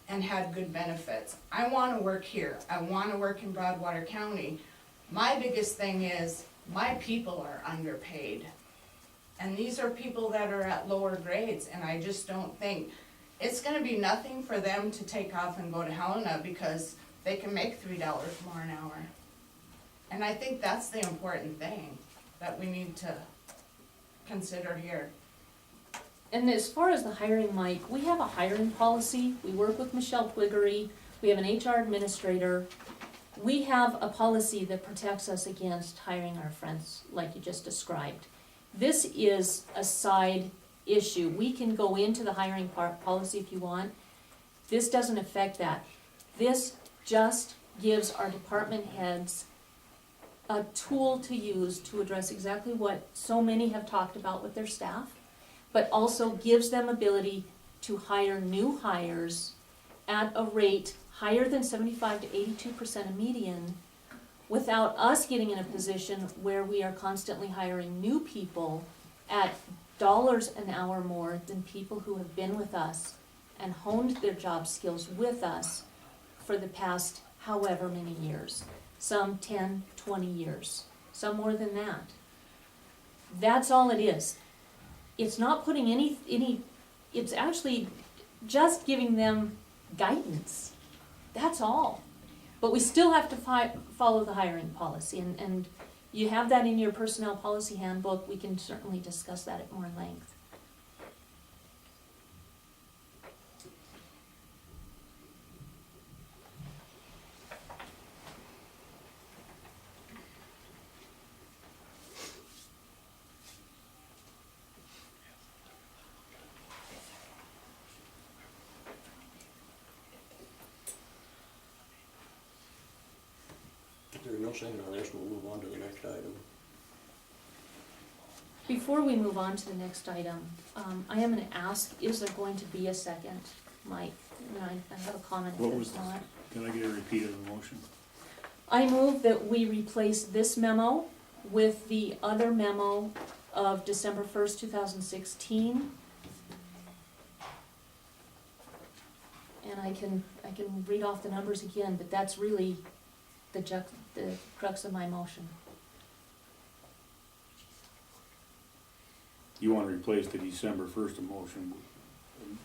and had good benefits. I wanna work here, I wanna work in Broadwater County. My biggest thing is, my people are underpaid. And these are people that are at lower grades, and I just don't think, it's gonna be nothing for them to take off and go to Helena because they can make $3 more an hour. And I think that's the important thing that we need to consider here. And as far as the hiring, Mike, we have a hiring policy. We work with Michelle Twiggery. We have an HR administrator. We have a policy that protects us against hiring our friends like you just described. This is a side issue. We can go into the hiring policy if you want. This doesn't affect that. This just gives our department heads a tool to use to address exactly what so many have talked about with their staff, but also gives them ability to hire new hires at a rate higher than 75 to 82% of median, without us getting in a position where we are constantly hiring new people at dollars an hour more than people who have been with us and honed their job skills with us for the past however many years. Some 10, 20 years, some more than that. That's all it is. It's not putting it's actually just giving them guidance. That's all. But we still have to follow the hiring policy, and you have that in your personnel policy handbook. We can certainly discuss that at more length. If there's no second on this, we'll move on to the next item. Before we move on to the next item, I am gonna ask, is there going to be a second, Mike? And I have a comment if What there's was- not. Can I get a repeat of the motion? I move that we replace this memo with the other memo of December 1st, 2016. And I can read off the numbers again, but that's really the crux of my motion. You wanna replace the December 1st motion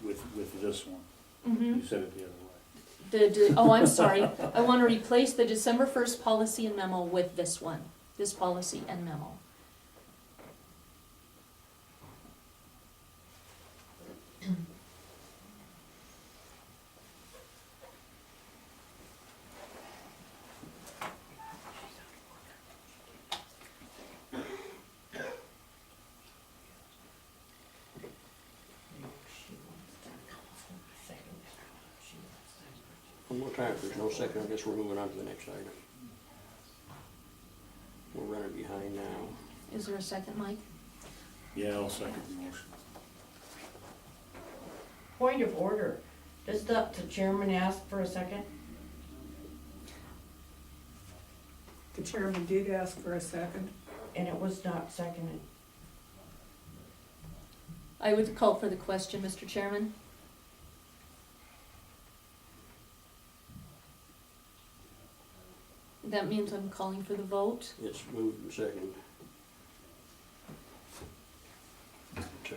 with this one? Mm-hmm. You said it the other way. Oh, I'm sorry. I want to replace the December 1st policy and memo with this one, this policy and memo. One more time, if there's no second, I guess we're moving on to the next item. We're running behind now. Is there a second, Mike? Yeah, I'll second the motion. Point of order, does the chairman ask for a second? The chairman did ask for a second. And it was not seconded. I would call for the question, Mr. Chairman. That means I'm calling for the vote. It's moved and second. To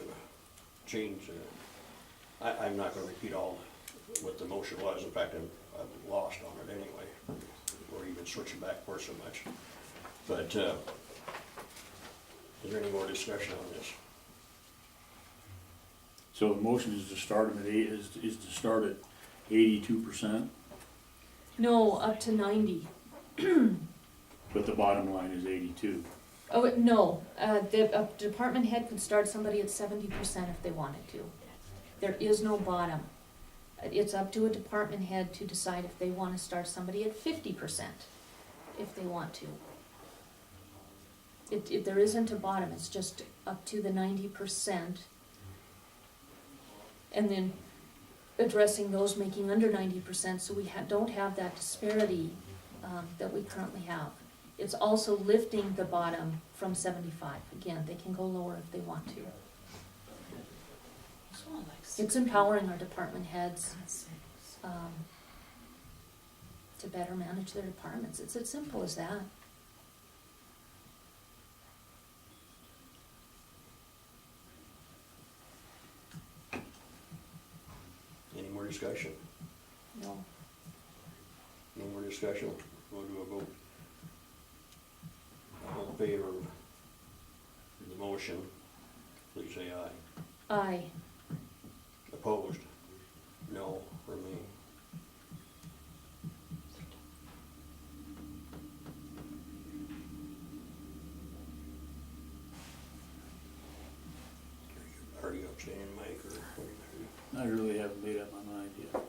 change, I'm not gonna repeat all what the motion was. In fact, I'm lost on it anyway. Or even switching back for so much. But, is there any more discussion on this? So the motion is to start them at is to start at 82%, No, up to 90. but the bottom line is 82. Oh, no, a department head could start somebody at 70% if they wanted to. There is no bottom. It's up to a department head to decide if they want to start somebody at 50%, if they want to. There isn't a bottom, it's just up to the 90%. And then addressing those making under 90%, so we don't have that disparity that we currently have. It's also lifting the bottom from 75. Again, they can go lower if they want to. It's empowering our department heads to better manage their departments. It's as simple as that. Any more discussion? No. No more discussion? We'll do a vote. All in favor of the motion, please say aye. Aye. Opposed? No for me. Are you abstaining, Mike, or what do you- I really haven't made up my mind yet.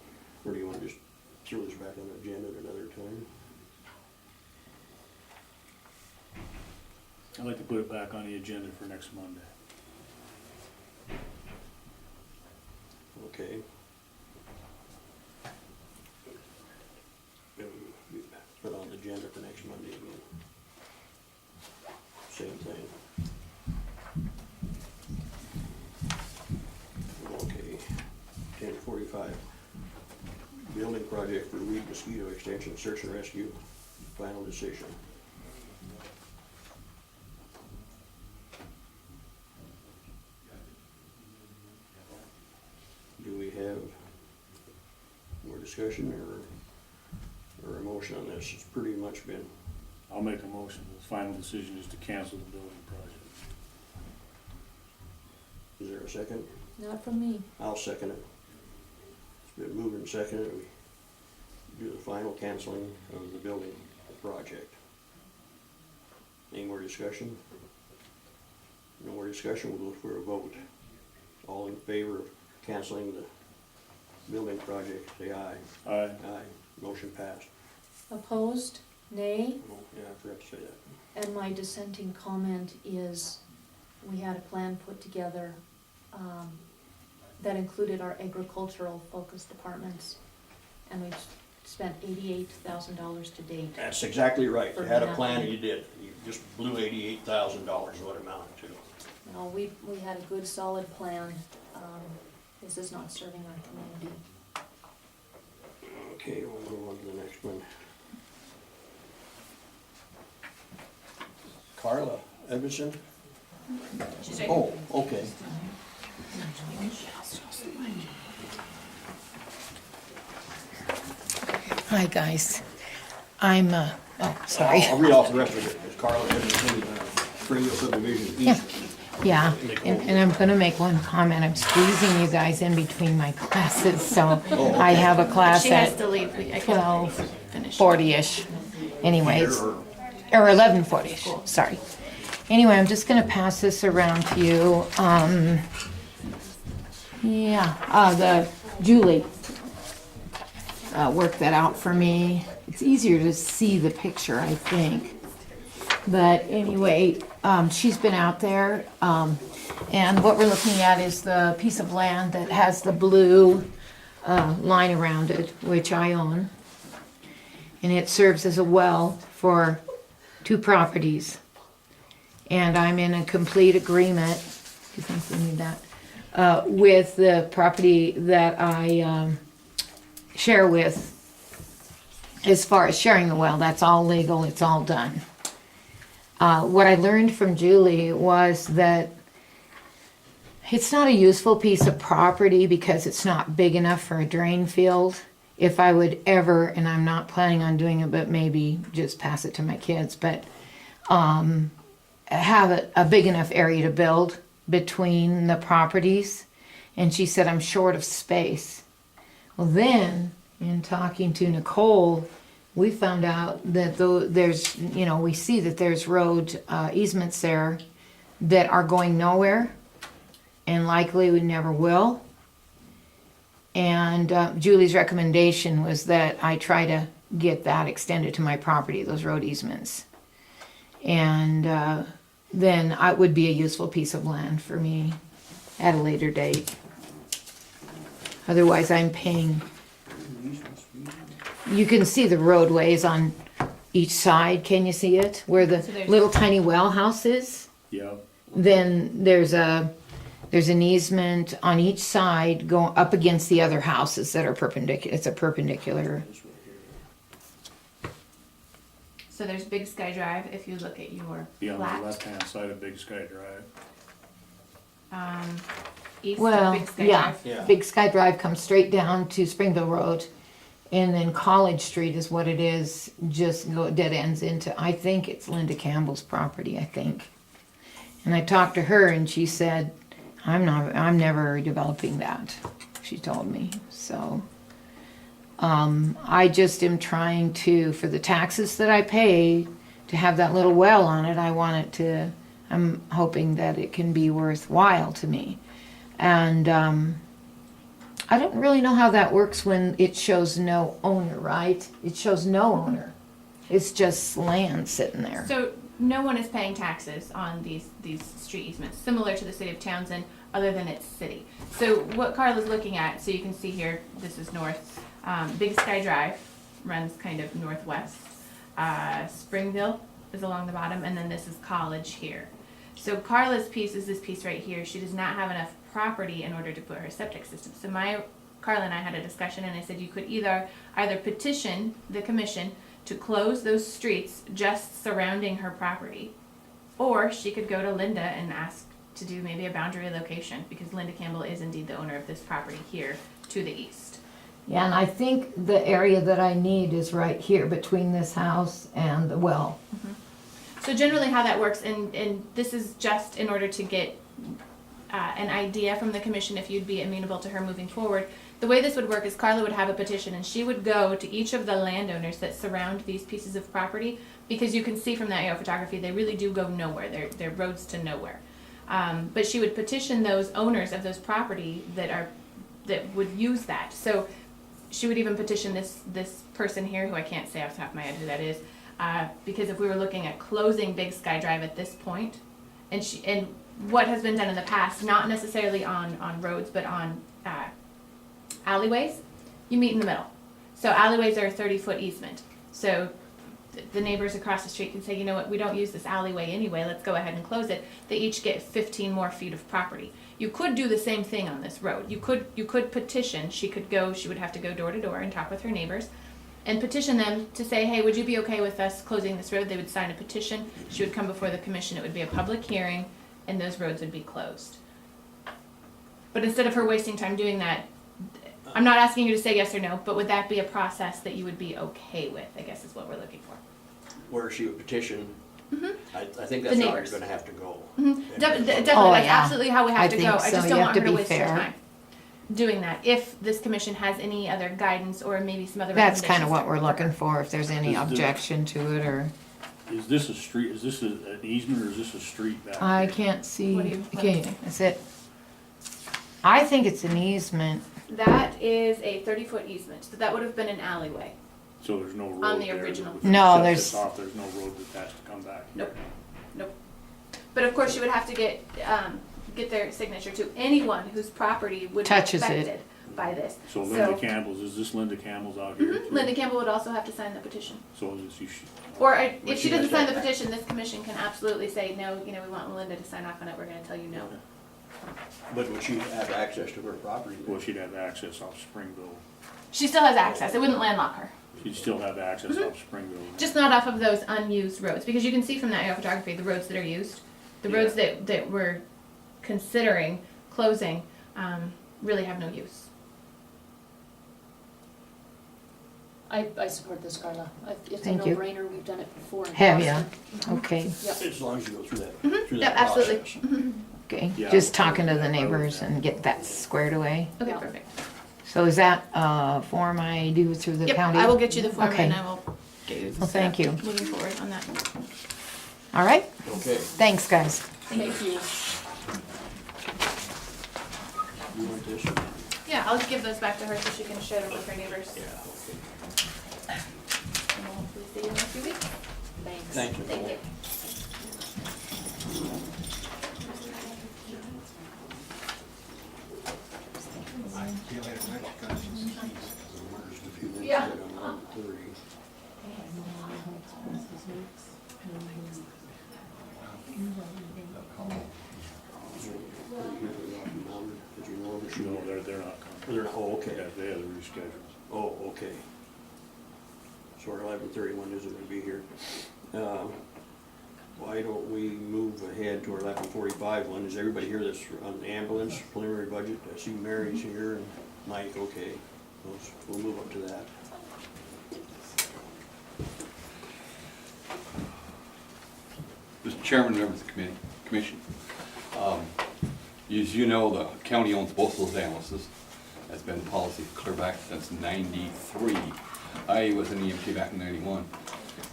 or do you want to just throw this back on the agenda at another time? I'd like to put it back on the agenda for next Monday. Okay. Put on the agenda for next Monday again. Same thing. Okay, 10:45. Building project for weed mosquito extension, search and rescue, final decision. Do we have more discussion or a motion on this? It's pretty much been, I'll make a motion. The final decision is to cancel the building project. is there a second? Not from me. I'll second it. It's been moved and seconded. We do the final canceling of the building project. Any more discussion? No more discussion, we'll go for a vote. All in favor of canceling the building project, say aye. Aye. Aye. Motion passed. Opposed? Nay? Oh, yeah, I forgot to say that. And my dissenting comment is, we had a plan put together that included our agricultural focused departments, and we've spent $88,000 to date. That's exactly right. You For had a plan and nothing. you did. You just blew $88,000 what it amounted to. No, we had a good, solid plan. This is not serving our community. Okay, we'll move on to the next one. Carla Edmondson? She's right. Oh, okay. Hi, guys. I'm, sorry. I'll read off the rest of it. It's Carla Edmondson, Springville Subdivision East. Yeah, and I'm gonna make one comment. I'm squeezing you guys in between my classes, so I have a class She has at to leave. I can't finish. 12:40-ish. Anyways, or 11:40-ish, sorry. Anyway, I'm just gonna pass this around to you. The Julie worked that out for me. It's easier to see the picture, I think. But anyway, she's been out there, and what we're looking at is the piece of land that has the blue line around it, which I own. And it serves as a well for 2 properties. And I'm in a complete agreement, if you think we need that, with the property that I share with. As far as sharing the well, that's all legal, it's all done. What I learned from Julie was that it's not a useful piece of property because it's not big enough for a drain field. If I would ever, and I'm not planning on doing it, but maybe just pass it to my kids, but have a big enough area to build between the properties. And she said, I'm short of space. Well, then, in talking to Nicole, we found out that there's, we see that there's road easements there that are going nowhere and likely we never will. And Julie's recommendation was that I try to get that extended to my property, those road easements. And then it would be a useful piece of land for me at a later date. Otherwise, I'm paying. You can see the roadways on each side. Can you see it? Where the little tiny well house is? Yeah. Then there's an easement on each side going up against the other houses that are perpendicular. It's a perpendicular. So there's Big Sky Drive, if you look at your Be on the plat. left-hand side of Big Sky Drive. East Well, of Big Sky yeah, Drive. Yeah. Big Sky Drive comes straight down to Springville Road. And then College Street is what it is, just dead ends into, I think it's Linda Campbell's property, I think. And I talked to her and she said, I'm never developing that, she told me. So, I just am trying to, for the taxes that I pay, to have that little well on it, I'm hoping that it can be worthwhile to me. And, I don't really know how that works when it shows no owner, right? It shows no owner. It's just land sitting there. So no one is paying taxes on these street easements, similar to the city of Townsend, other than its city. So what Carla's looking at, so you can see here, this is north. Big Sky Drive runs kind of northwest. Springville is along the bottom, and then this is College here. So Carla's piece is this piece right here. She does not have enough property in order to put her septic system. So Carla and I had a discussion, and I said you could either petition the commission to close those streets just surrounding her property, or she could go to Linda and ask to do maybe a boundary location, because Linda Campbell is indeed the owner of this property here to the east. Yeah, and I think the area that I need is right here between this house and the well. So generally how that works, and this is just in order to get an idea from the commission if you'd be amenable to her moving forward. The way this would work is Carla would have a petition and she would go to each of the landowners that surround these pieces of property, because you can see from that aerial photography, they really do go nowhere. They're roads to nowhere. But she would petition those owners of those property that would use that. So she would even petition this person here, who I can't say off the top of my head who that is, because if we were looking at closing Big Sky Drive at this point, and what has been done in the past, not necessarily on roads, but on alleyways, you meet in the middle. So alleyways are a 30-foot easement. So the neighbors across the street can say, you know what, we don't use this alleyway anyway, let's go ahead and close it. They each get 15 more feet of property. You could do the same thing on this road. You could petition, she would have to go door to door and talk with her neighbors and petition them to say, hey, would you be okay with us closing this road? They would sign a petition, she would come before the commission, it would be a public hearing, and those roads would be closed. But instead of her wasting time doing that, I'm not asking you to say yes or no, but would that be a process that you would be okay with, I guess is what we're looking for. Where she would petition, Mhm. I think The that's how you're neighbors. gonna have to go. Definitely, And- that's Oh, yeah. absolutely how we have I to think go. I so. just You don't have want to her to be waste her fair. time doing that. If this commission has any other guidance or maybe some other That's kind recommendations of what that we're work looking for, if there's any Is the- objection to it, or, Is this a street, is this an easement, or is this a street back? I here? can't see, What do you- okay, is it? I think it's an easement. That is a 30-foot easement, so that would have been an alleyway. So there's no road On the there, original. if you No, shut there's- this off, there's no road that has to come back. Nope. But of course, you would have to get their signature to anyone whose property would be Touches it. affected by this. So Linda Campbell's, is this Linda Campbell's out here? too? Linda Campbell would also have to sign the petition. So is you should. Or But if she she doesn't has sign the that- petition, this commission can absolutely say, no, we want Linda to sign off on it, we're gonna tell you no. But would she have access to her property? Well, she'd have access off Springville. She still has access, it wouldn't landlock her. She'd still have access off Springville. Just not off of those unused roads, because you can see from that aerial photography, the roads that are used, the roads that we're considering closing, really have no use. I support this, Carla. It's a Thank you. no-brainer, we've done it before. in Have ya? Boston. Okay, Yep. As long as you go through that, Mhm. through Yep, that absolutely. process. okay, Yeah. just talking to the neighbors and get that squared away. Okay, Yeah. perfect. So is that a form I do through the Yep, county? I will get you the form Okay. and I will get you Well, thank you. moving forward on that. All right, Okay, thanks, guys. Thank you. you want this? Yeah, I'll give those back to her so she can share them with her neighbors. Yeah, okay. And we'll hopefully see you in a few weeks. Thanks. Thank you. Thank you. Yeah. No, they're not coming. Oh, okay. Yeah, they have to reschedule. Oh, okay. So at 11:31 isn't gonna be here. Why don't we move ahead to our 11:45 one? Is everybody here that's on the ambulance preliminary budget? I see Mary's here and Mike, okay. We'll move up to that. Mr. Chairman, members of the commission, as you know, the county owns both those ambulances. That's been the policy clear back since '93. I was an EMT back in '91,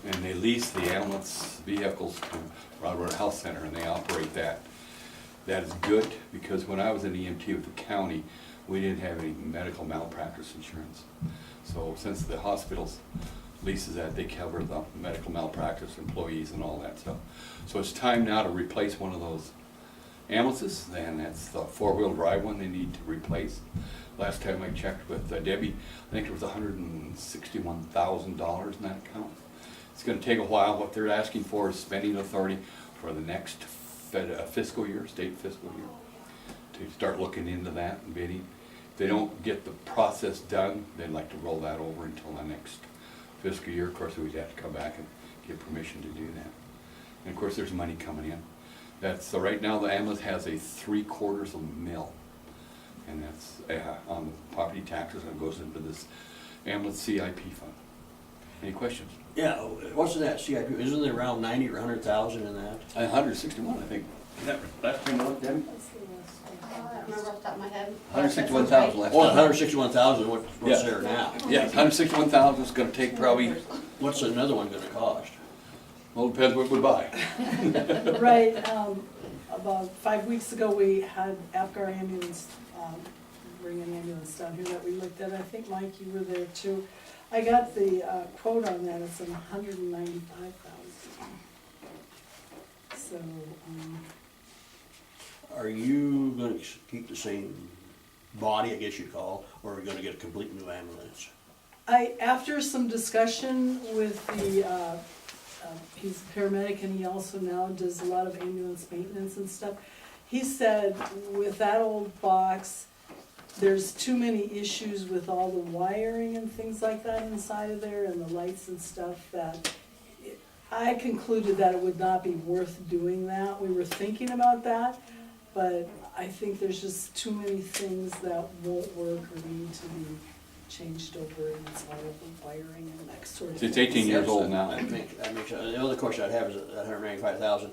and they lease the ambulance vehicles to Broadwater Health Center, and they operate that. That is good, because when I was an EMT with the county, we didn't have any medical malpractice insurance. So since the hospitals leases that, they cover the medical malpractice employees and all that stuff. So it's time now to replace one of those ambulances, and that's the four-wheel drive one they need to replace. Last time I checked with Debbie, I think it was $161,000 in that account. It's gonna take a while. What they're asking for is spending authority for the next fiscal year, state fiscal year, to start looking into that and bidding. If they don't get the process done, they'd like to roll that over until the next fiscal year. Of course, we'd have to come back and get permission to do that. And of course, there's money coming in. So right now, the ambulance has a 3/4 of a mil And that's on the property taxes that goes into this ambulance CIP fund. Any questions? Yeah, what's in that CIP? Isn't there around 90 or 100,000 in that? 161, I think. That's been what, Debbie? I don't remember off the top of my head. 161,000 last Oh, time. 161,000, what's Yeah. there now? Yeah, 161,000 is gonna take probably, What's another one gonna cost? well, depends what we buy. Right, about 5 weeks ago, we had APGAR ambulance, bring an ambulance down here that we looked at. I think, Mike, you were there too. I got the quote on that, it's $195,000. So, Are you gonna keep the same body, I guess you'd call, or are you gonna get a complete new ambulance? after some discussion with the, he's a paramedic and he also now does a lot of ambulance maintenance and stuff. He said with that old box, there's too many issues with all the wiring and things like that inside of there and the lights and stuff that I concluded that it would not be worth doing that. We were thinking about that, but I think there's just too many things that won't work or need to be changed over inside of the wiring and that sort of thing. It's 18 years old now. That makes, the other question I'd have is that 195,000,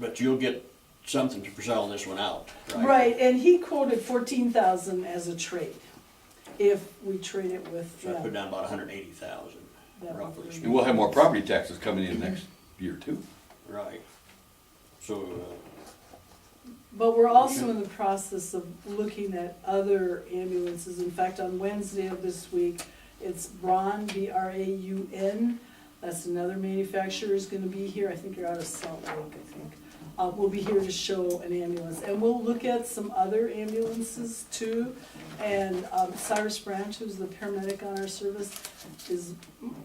but you'll get something for selling this one out, right? Right, and he quoted 14,000 as a trade, if we trade it with So I put them. down about 180,000, That would roughly be- speaking. And we'll have more property taxes coming in next year too. Right. So, But we're also in the process of looking at other ambulances. In fact, on Wednesday of this week, it's Braun, B-R-A-U-N. That's another manufacturer is gonna be here. I think you're out of Salt Lake, I think. Will be here to show an ambulance. And we'll look at some other ambulances too. And Cyrus Branch, who's the paramedic on our service, is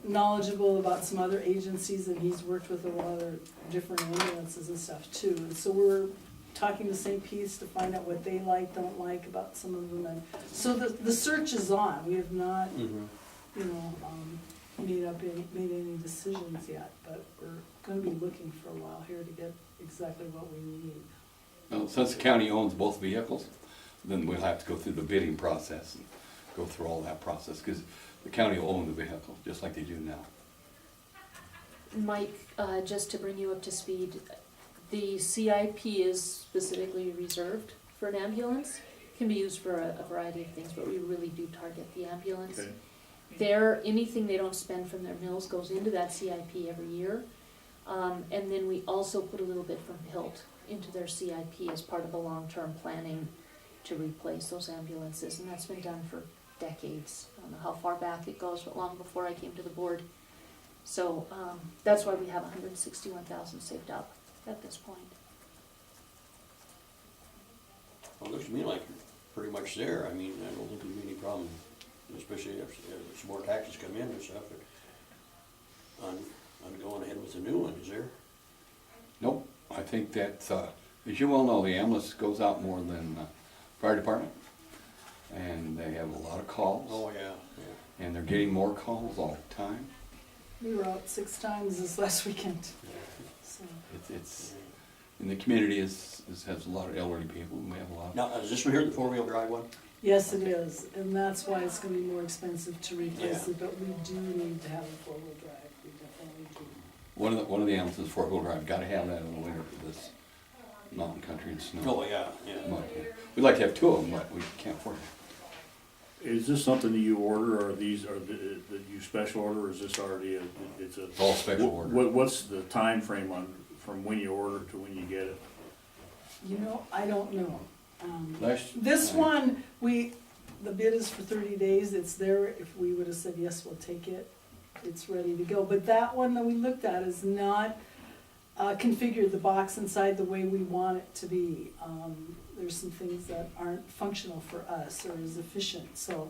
knowledgeable about some other agencies and he's worked with a lot of different ambulances and stuff too. And so we're talking to St. Pete's to find out what they like, don't like about some of them. And so the search is on. We have not, mhm. you know, made any decisions yet, but we're gonna be looking for a while here to get exactly what we need. Well, since the county owns both vehicles, then we'll have to go through the bidding process and go through all that process, because the county will own the vehicle, just like they do now. Mike, just to bring you up to speed, the CIP is specifically reserved for an ambulance. Can be used for a variety of things, but we really do target the ambulance. Okay. Anything they don't spend from their mills goes into that CIP every year. And then we also put a little bit from HILT into their CIP as part of the long-term planning to replace those ambulances, and that's been done for decades. I don't know how far back it goes, but long before I came to the board. So, that's why we have 161,000 saved up at this point. Well, it looks to me like you're pretty much there. I mean, I don't think there'll be any problem, especially if some more taxes come in and stuff, but on going ahead with the new one, is there? Nope, I think that, as you well know, the ambulance goes out more than fire department, and they have a lot of calls. Oh, yeah, yeah. And they're getting more calls all the time. We were out 6 times this last weekend, so. It's, and the community has a lot of elderly people, and we have a lot of. Now, is this one here the four-wheel drive one? Yes, it is, and that's why it's gonna be more expensive to replace Yeah. it, but we do need to have a four-wheel drive, we definitely do. One of the ambulances, four-wheel drive, gotta have that in the winter for this mountain country and snow. Oh, yeah, yeah. Mud, yeah. We'd like to have 2 of them, but we can't afford it. Is this something that you order, or these are that you special order, or is this already it's a? All special order. What's the time frame on, from when you order to when you get it? You know, I don't know. This one, the bid is for 30 days, it's there, if we would've said, yes, we'll take it, it's ready to go. But that one that we looked at is not configured the box inside the way we want it to be. There's some things that aren't functional for us or as efficient, so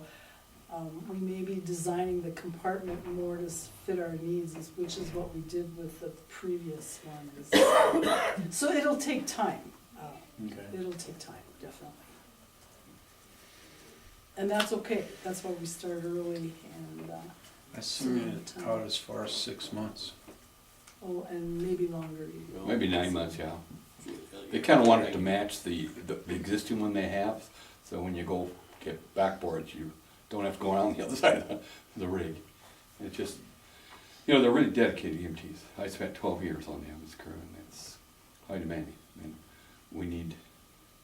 we may be designing the compartment more to fit our needs, which is what we did with the previous one. So it'll take time. Okay. It'll take time, definitely. And that's okay, that's why we start early and, I assume it's out as far as 6 months. oh, and maybe longer even. Maybe 9 months, yeah. They kinda want it to match the existing one they have, So when you go get backboards, you don't have to go around the other side of the rig. It's just, you know, they're really dedicated EMTs. I spent 12 years on the ambulance crew, and it's high demanding. And we need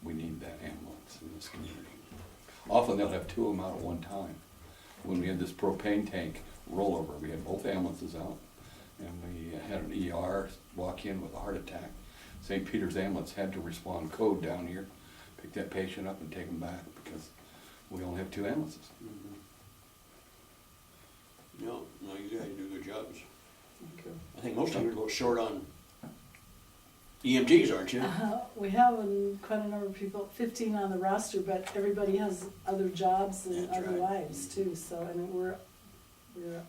that ambulance in this community. Often they'll have two of them out at one time. When we had this propane tank rollover, we had both ambulances out, and we had an ER walk in with a heart attack. St. Peter's ambulance had to respond code down here, pick that patient up and take them back because we only have two ambulances. No, you guys do good jobs. Thank you. I think most of you are a little short on EMTs, aren't you? We have quite a number of people, 15 on the roster, but everybody has other jobs and That's other right. lives too, so, and we're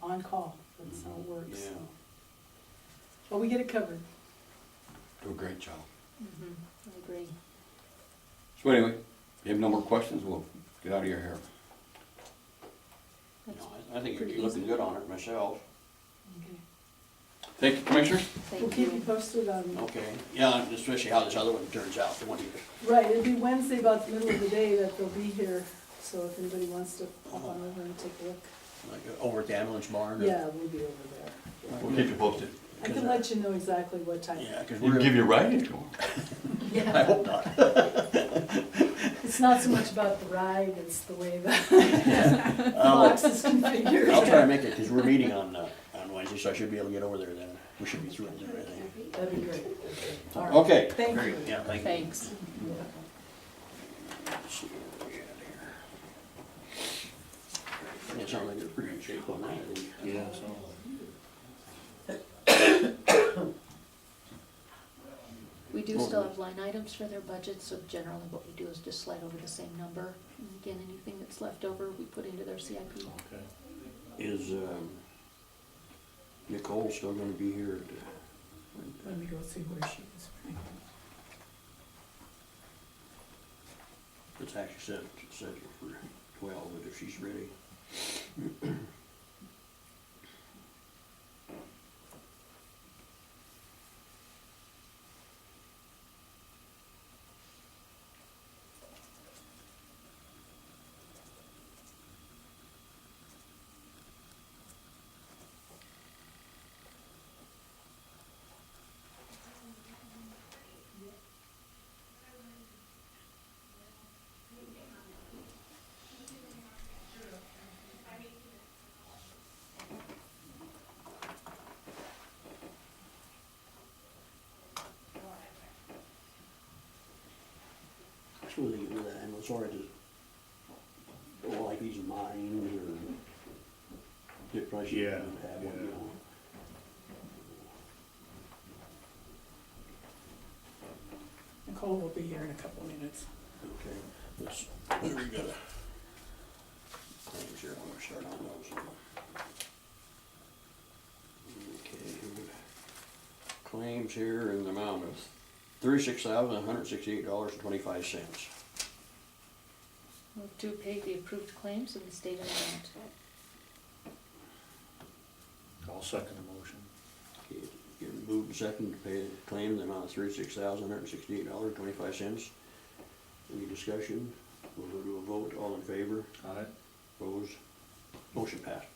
on call, that's how it works, Yeah. so. But we get it covered. Do a great job. I agree. So anyway, if you have no more questions, we'll get out of your hair. No, I think you're looking good on it myself. Okay. Thank you, Commissioners. We'll Thank keep you you. posted on, Okay, yeah, and especially how this other one turns out, the one you, right, it'll be Wednesday about the middle of the day that they'll be here, so if anybody wants to pop on over and take a look. like, over at the ambulance barn. or- Yeah, we'll be over there. We'll keep you posted. I can let you know exactly what time. Yeah, cause We can we're, give you a ride if you want. I hope not. It's not so much about the ride, it's the way the I'll box is configured. I'll try to make it, cause we're meeting on Wednesday, so I should be able to get over there then. We should be through with everything. That'd be great. All right. Okay. Thank Very you. good. Yeah, thank you. Thanks. Let's see what we got here. It sounds like they're pretty in shape on that. Yeah, so. We do still have line items for their budget, so generally what we do is just slide over the same number. And again, anything that's left over, we put into their CIP. Okay. Is Nicole still gonna be here? Let me go see where she is. It's actually set for 12, but if she's ready. I suppose they get rid of that ambulance, or just, or like he's mine, or Dick Price. Yeah, have one, you yeah. know. Nicole will be here in a couple minutes. Okay, let's, we got a, claims here, I'm gonna start on those. Okay, here we got claims here in the amount of $36,168.25. Move to pay the approved claims in the stated amount. I'll second the motion. Okay, get moved and second to pay the claim in the amount of $36,168.25. Any discussion? We'll go to a vote, all in favor, Aye. opposed, motion passed.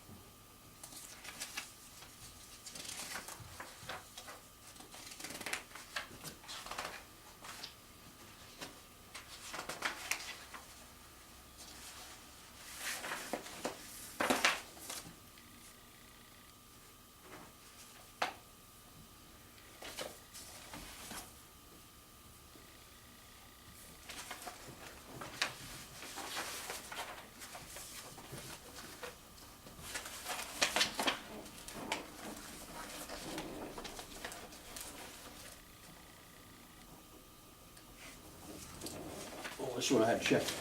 Oh, this one I had checked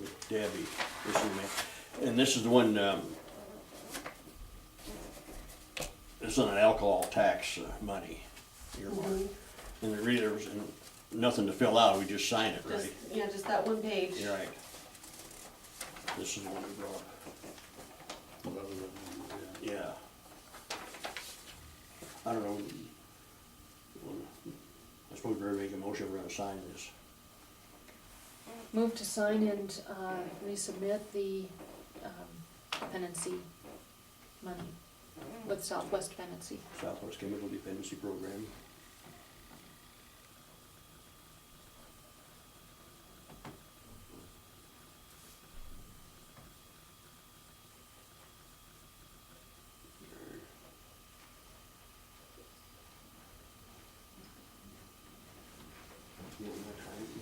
with Debbie, this one, and this is the one, it's on an alcohol tax money earmark. And the readers, and nothing to fill out, we just sign it, Just, right? yeah, just that one page. You're right. This is the one we brought. Well, that was it. Yeah. I don't know. I suppose we're gonna make a motion, we're gonna sign this. Move to sign and resubmit the dependency money with Southwest Dependency. Southwest Chemical Dependency Program.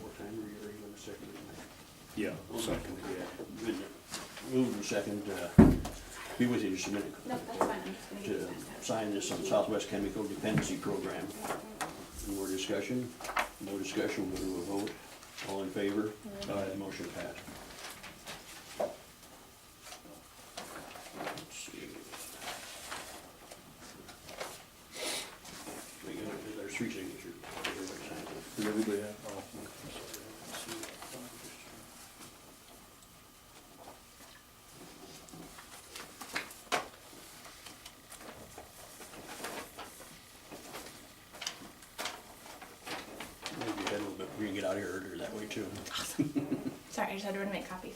More time, or you're even a second? Yeah, second, yeah. Moved and second, be with you just a minute. No, that's fine, I'm just gonna To get this passed out. sign this on Southwest Chemical Dependency Program. Any more discussion? No discussion, we'll go to a vote. All in favor? Aye. Motion passed. Let's see. There's three signatures. Everybody signs it. Did everybody have? Oh, okay, sorry. Let's see. Maybe you had a little bit, we can get out of here earlier that way too. Sorry, I just had to run and make copies.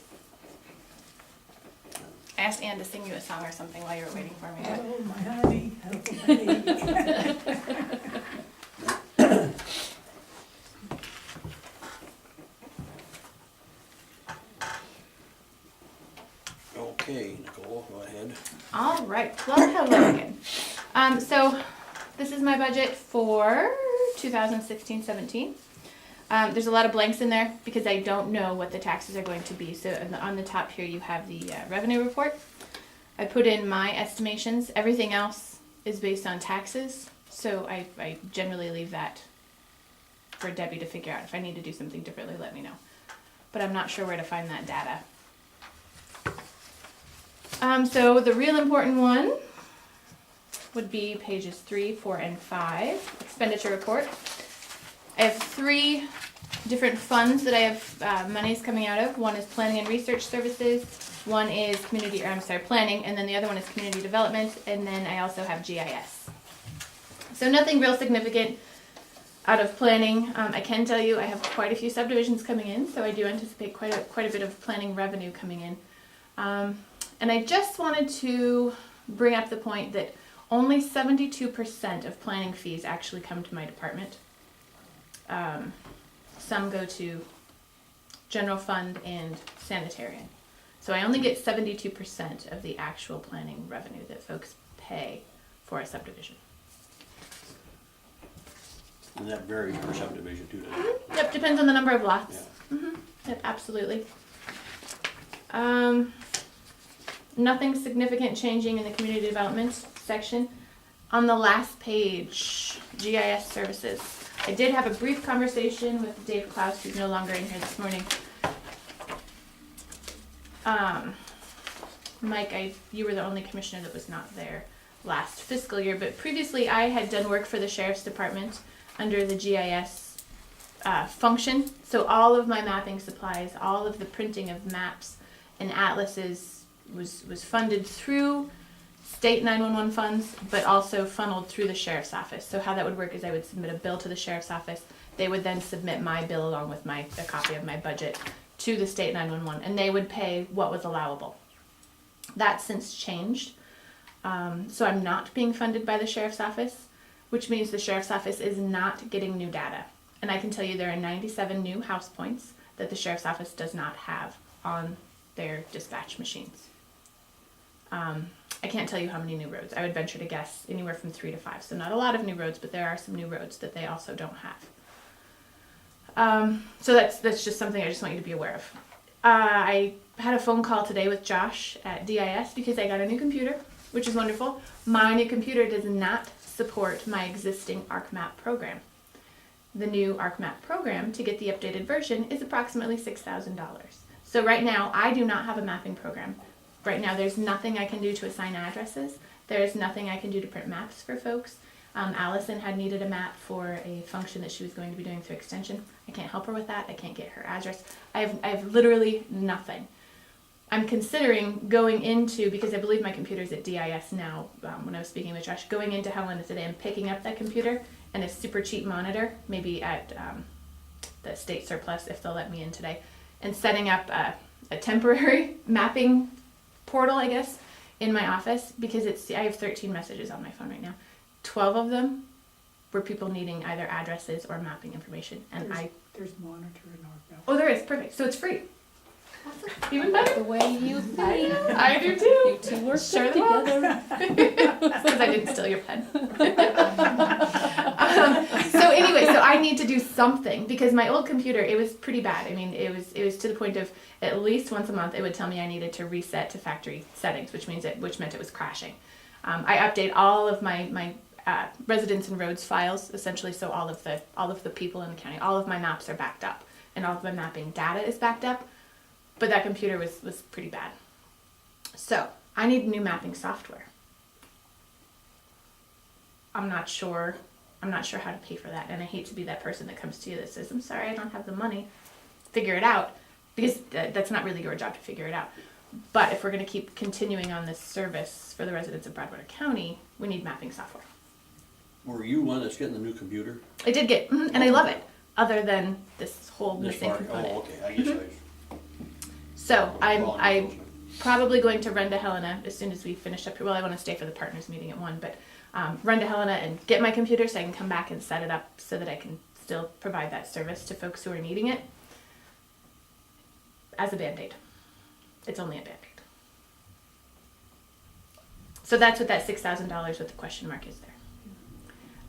I asked Ann to sing you a song or something while you were waiting for me. but- Oh, my honey, oh, honey. Okay, Nicole, go ahead. All right, well, hello again. So this is my budget for 2016-17. There's a lot of blanks in there because I don't know what the taxes are going to be. So on the top here you have the revenue report. I put in my estimations. Everything else is based on taxes. So I generally leave that for Debbie to figure out. If I need to do something differently, let me know. But I'm not sure where to find that data. So the real important one would be pages 3, 4, and 5, expenditure report. I have 3 different funds that I have monies coming out of. One is planning and research services, one is planning, and then the other one is community development, and then I also have GIS. So nothing real significant out of planning. I can tell you I have quite a few subdivisions coming in, so I do anticipate quite a bit of planning revenue coming in. And I just wanted to bring up the point that only 72% of planning fees actually come to my department. Some go to general fund and sanitarian. So I only get 72% of the actual planning revenue that folks pay for a subdivision. And that varies per subdivision too, doesn't it? Yep, depends on the number of lots. Yeah. Yep, absolutely. Nothing significant changing in the community development section. On the last page, GIS services. I did have a brief conversation with Dave Klaus, who's no longer in here this morning. Mike, you were the only commissioner that was not there last fiscal year, but previously I had done work for the Sheriff's Department under the GIS function. So all of my mapping supplies, all of the printing of maps and atlases was funded through state 911 funds, but also funneled through the Sheriff's Office. So how that would work is I would submit a bill to the Sheriff's Office. They would then submit my bill along with a copy of my budget to the state 911, and they would pay what was allowable. That's since changed. So I'm not being funded by the Sheriff's Office, which means the Sheriff's Office is not getting new data. And I can tell you there are 97 new house points that the Sheriff's Office does not have on their dispatch machines. I can't tell you how many new roads. I would venture to guess anywhere from 3 to 5. So not a lot of new roads, but there are some new roads that they also don't have. So that's just something I just want you to be aware of. I had a phone call today with Josh at DIS because I got a new computer, which is wonderful. My new computer does not support my existing ArcMap program. The new ArcMap program, to get the updated version, is approximately $6,000. So right now, I do not have a mapping program. Right now, there's nothing I can do to assign addresses. There's nothing I can do to print maps for folks. Allison had needed a map for a function that she was going to be doing through extension. I can't help her with that. I can't get her address. I have literally nothing. I'm considering going into, because I believe my computer's at DIS now, when I was speaking with Josh, going into Helena today and picking up that computer and a super cheap monitor, maybe at the state surplus if they'll let me in today, and setting up a temporary mapping portal, I guess, in my office, because I have 13 messages on my phone right now. 12 of them were people needing either addresses or mapping information, and There's monitor in our belt. oh, there is, perfect, so it's free. Even better. The way you think. I do too. You two work Share good the box. together. As long as I didn't steal your pen. So anyway, so I need to do something because my old computer, it was pretty bad. I mean, it was to the point of at least once a month it would tell me I needed to reset to factory settings, which meant it was crashing. I update all of my residents and roads files essentially, so all of the people in the county, all of my maps are backed up, and all of my mapping data is backed up. But that computer was pretty bad. So I need new mapping software. I'm not sure how to pay for that, and I hate to be that person that comes to you that says, I'm sorry, I don't have the money, figure it out, because that's not really your job to figure it out. But if we're going to keep continuing on this service for the residents of Broadwater County, we need mapping software. Were you one that's getting the new computer? I did get, and I love it, other than this whole This missing part? component. Oh, okay, I guess So I'm Volunteer. probably going to run to Helena as soon as we finish up here. Well, I want to stay for the partners meeting at 1, but run to Helena and get my computer so I can come back and set it up so that I can still provide that service to folks who are needing it as a Band-Aid. It's only a Band-Aid. So that's what that $6,000 with the question mark is there.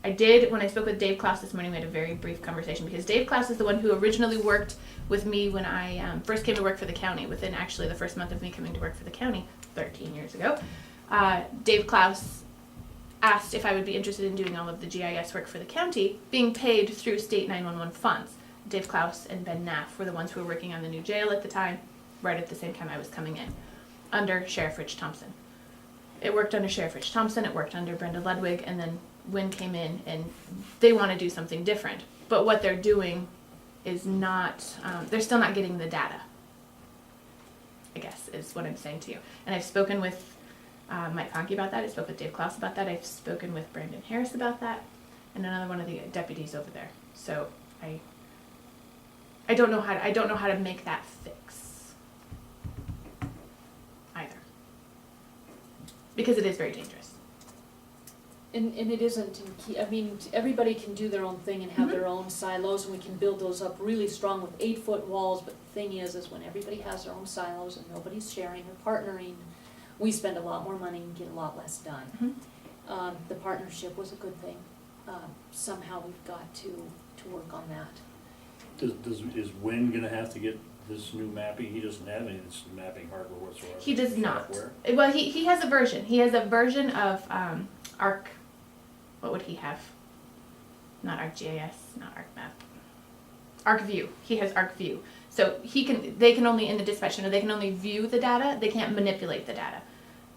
I did, when I spoke with Dave Klaus this morning, we had a very brief conversation because Dave Klaus is the one who originally worked with me when I first came to work for the county, within actually the first month of me coming to work for the county 13 years ago. Dave Klaus asked if I would be interested in doing all of the GIS work for the county, being paid through state 911 funds. Dave Klaus and Ben Naff were the ones who were working on the new jail at the time, right at the same time I was coming in, under Sheriff Rich Thompson. It worked under Sheriff Rich Thompson, it worked under Brenda Ludwig, and then Wynn came in and they want to do something different. But what they're doing is not, they're still not getting the data, I guess, is what I'm saying to you. And I've spoken with Mike Conkey about that, I spoke with Dave Klaus about that, I've spoken with Brandon Harris about that, and another one of the deputies over there. So I don't know how to make that fix either. Because it is very dangerous. And it isn't, I mean, everybody can do their own thing and have their own silos, and we can build those up really strong with 8-foot walls, but the thing is when everybody has their own silos and nobody's sharing or partnering, we spend a lot more money and get a lot less done. The partnership was a good thing. Somehow we've got to work on that. Is Wynn gonna have to get this new mapping? He doesn't have any of this mapping hardware whatsoever. He does not. Software? Well, he has a version. He has a version of Arc. What would he have? Not ArcGIS, not ArcMap. ArcView. He has ArcView. So they can only, in the dispatch center, they can only view the data. They can't manipulate the data.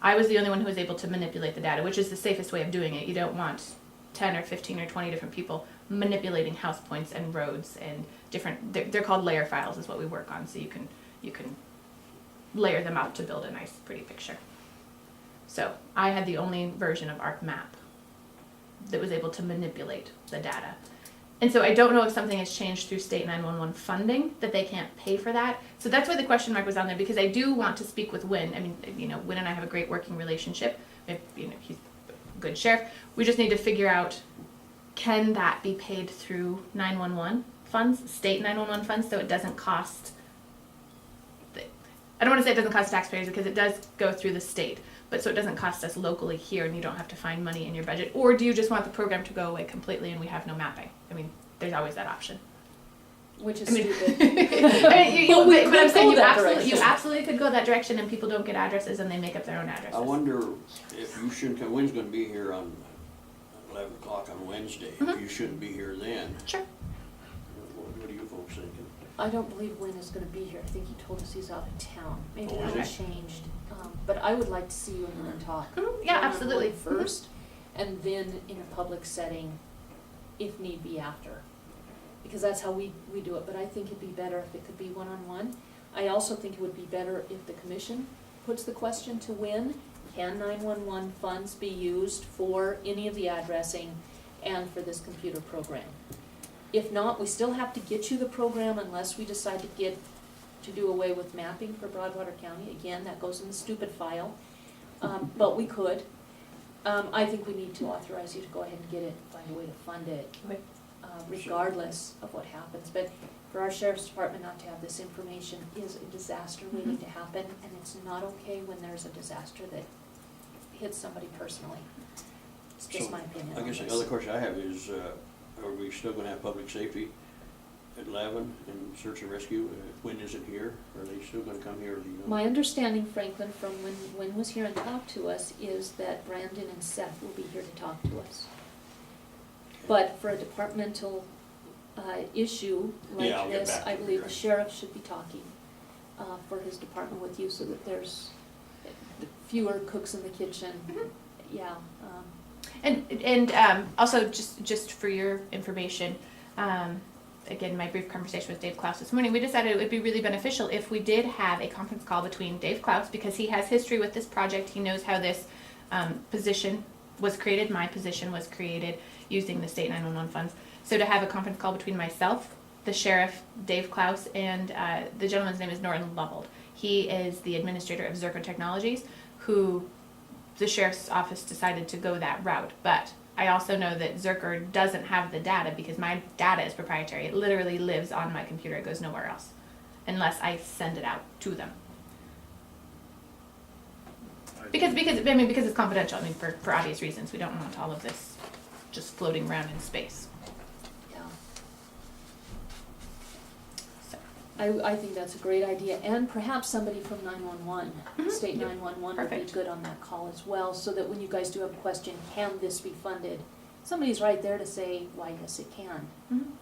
I was the only one who was able to manipulate the data, which is the safest way of doing it. You don't want 10 or 15 or 20 different people manipulating house points and roads and different, they're called layer files is what we work on, so you can layer them out to build a nice pretty picture. So I had the only version of ArcMap that was able to manipulate the data. And so I don't know if something has changed through state 911 funding, that they can't pay for that. So that's why the question mark was on there, because I do want to speak with Wynn. I mean, Wynn and I have a great working relationship. He's a good sheriff. We just need to figure out, can that be paid through 911 funds, state 911 funds, so it doesn't cost, I don't want to say it doesn't cost taxpayers, because it does go through the state, but so it doesn't cost us locally here and you don't have to find money in your budget. Or do you just want the program to go away completely and we have no mapping? I mean, there's always that option. Which is stupid. But but I'm saying you absolutely could go that direction and people don't get addresses and they make up their own addresses. I wonder if you shouldn't come, Wynn's gonna be here on 11 o'clock on Wednesday. If you shouldn't be here then. Sure. What are you folks thinking? I don't believe Wynn is gonna be here. I think he told us he's out of town. Maybe Oh, that is he? changed. But I would like to see you and Wynn talk. Yeah, one-on-one absolutely. First, and then in a public setting, if need be after. Because that's how we do it, but I think it'd be better if it could be one-on-one. I also think it would be better if the commission puts the question to Wynn, can 911 funds be used for any of the addressing and for this computer program? If not, we still have to get you the program unless we decide to get to do away with mapping for Broadwater County. Again, that goes in the stupid file, but we could. I think we need to authorize you to go ahead and get it, find a way to fund it, Okay. regardless of what happens. But for our sheriff's department not to have this information is a disaster waiting to happen, and it's not okay when there's a disaster that hits somebody personally. It's just So, my opinion I on guess the this. other question I have is, are we still gonna have public safety at Lavin and search and rescue? When is it here? Are they still gonna come here, or do you know? My understanding, Franklin, from when Wynn was here and talked to us, is that Brandon and Seth will be here to talk to us. But for a departmental issue Yeah, I'll like get this, back to I you, believe the right. sheriff should be talking for his department with you, so that there's fewer cooks in the kitchen. Yeah. And also, just for your information, again, my brief conversation with Dave Klaus this morning, we decided it would be really beneficial if we did have a conference call between Dave Klaus, because he has history with this project, he knows how this position was created, my position was created using the state 911 funds. So to have a conference call between myself, the sheriff, Dave Klaus, and the gentleman's name is Norton Lovell. He is the administrator of Zerko Technologies, who the sheriff's office decided to go that route. But I also know that Zerker doesn't have the data, because my data is proprietary. It literally lives on my computer. It goes nowhere else unless I send it out to them. Because it's confidential. I mean, for obvious reasons, we don't want all of this just floating around in space. Yeah. I think that's a great idea, and perhaps somebody from 911, state 911 would be Perfect. good on that call as well, so that when you guys do have a question, can this be funded? Somebody's right there to say, why, yes, it can,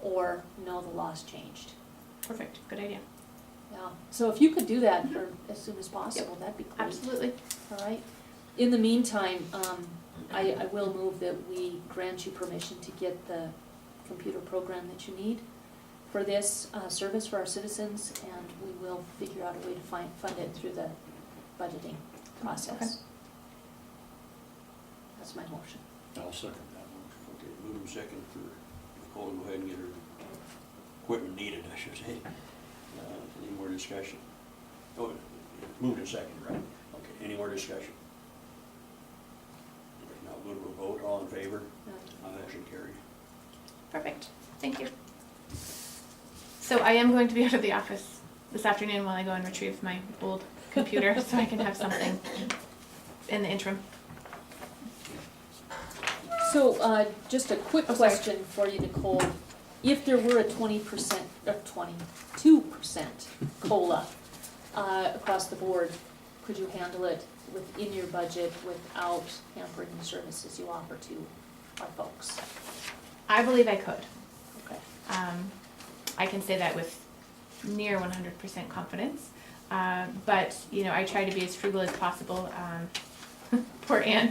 or no, the law's changed. Perfect. Good idea. Yeah, so if you could do that for as soon as possible, that'd be great. Absolutely. All right. In the meantime, I will move that we grant you permission to get the computer program that you need for this service for our citizens, and we will figure out a way to fund it through the budgeting process. Okay. That's my motion. I'll second that motion. Okay, moving second for Nicole to go ahead and get her equipment needed, I should say. Any more discussion? Oh, moved in second, right? Okay, any more discussion? Okay, now go to a vote, all in favor? Motion carried. Perfect. Thank you. So I am going to be out of the office this afternoon while I go and retrieve my old computer, so I can have something in the interim. So, just a quick Oh, sorry. question for you, Nicole. If there were a 22% COLA across the board, could you handle it within your budget without hampering the services you offer to our folks? I believe I could. Okay. I can say that with near 100% confidence. But, you know, I try to be as frugal as possible. Poor Ann.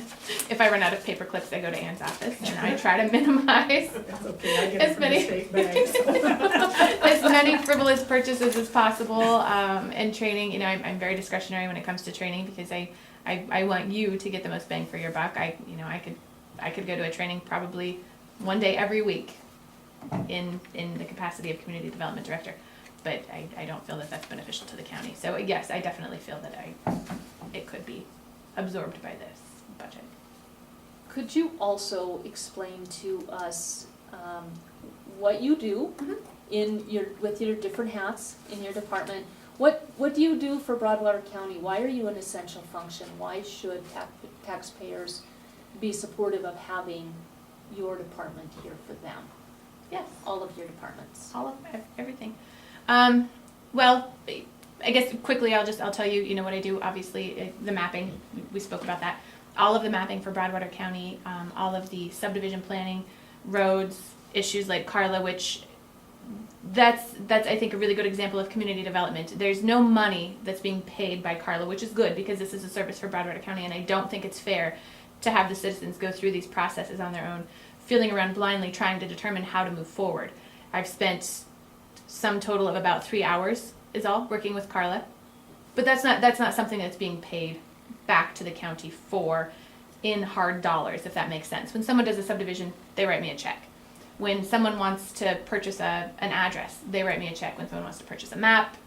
If I run out of paper clips, I go to Ann's office, and I try to minimize That's okay, I get as it from many the state bags. as many frivolous purchases as possible. And training, you know, I'm very discretionary when it comes to training, because I want you to get the most bang for your buck. I could go to a training probably one day every week in the capacity of community development director, but I don't feel that that's beneficial to the county. So yes, I definitely feel that it could be absorbed by this budget. Could you also explain to us what you do with your different hats in your department? What do you do for Broadwater County? Why are you an essential function? Why should taxpayers be supportive of having your department here for them? Yes. All of your departments. All of everything. Well, I guess quickly I'll tell you, you know, what I do. Obviously, the mapping, we spoke about that. All of the mapping for Broadwater County, all of the subdivision planning, roads, issues like Carla, which that's I think a really good example of community development. There's no money that's being paid by Carla, which is good, because this is a service for Broadwater County, and I don't think it's fair to have the citizens go through these processes on their own, feeling around blindly trying to determine how to move forward. I've spent some total of about 3 hours is all working with Carla, but that's not something that's being paid back to the county for in hard dollars, if that makes sense. When someone does a subdivision, they write me a check. When someone wants to purchase an address, they write me a check. When someone wants to purchase a map,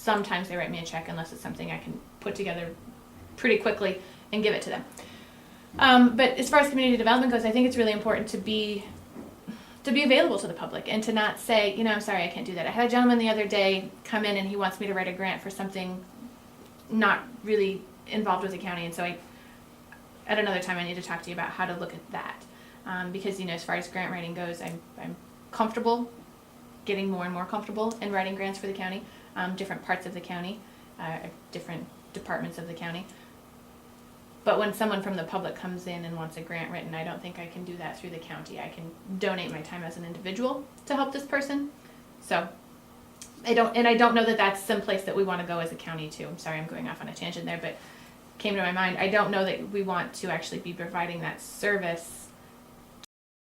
sometimes they write me a check unless it's something I can put together pretty quickly and give it to them. But as far as community development goes, I think it's really important to be available to the public and to not say, you know, I'm sorry, I can't do that. I had a gentleman the other day come in and he wants me to write a grant for something not really involved with the county, and so at another time I need to talk to you about how to look at that. Because, you know, as far as grant writing goes, I'm comfortable, getting more and more comfortable in writing grants for the county, different parts of the county, different departments of the county. But when someone from the public comes in and wants a grant written, I don't think I can do that through the county. I can donate my time as an individual to help this person. So I don't know that that's some place that we want to go as a county too. I'm sorry, I'm going off on a tangent there, but came to my mind. I don't know that we want to actually be providing that service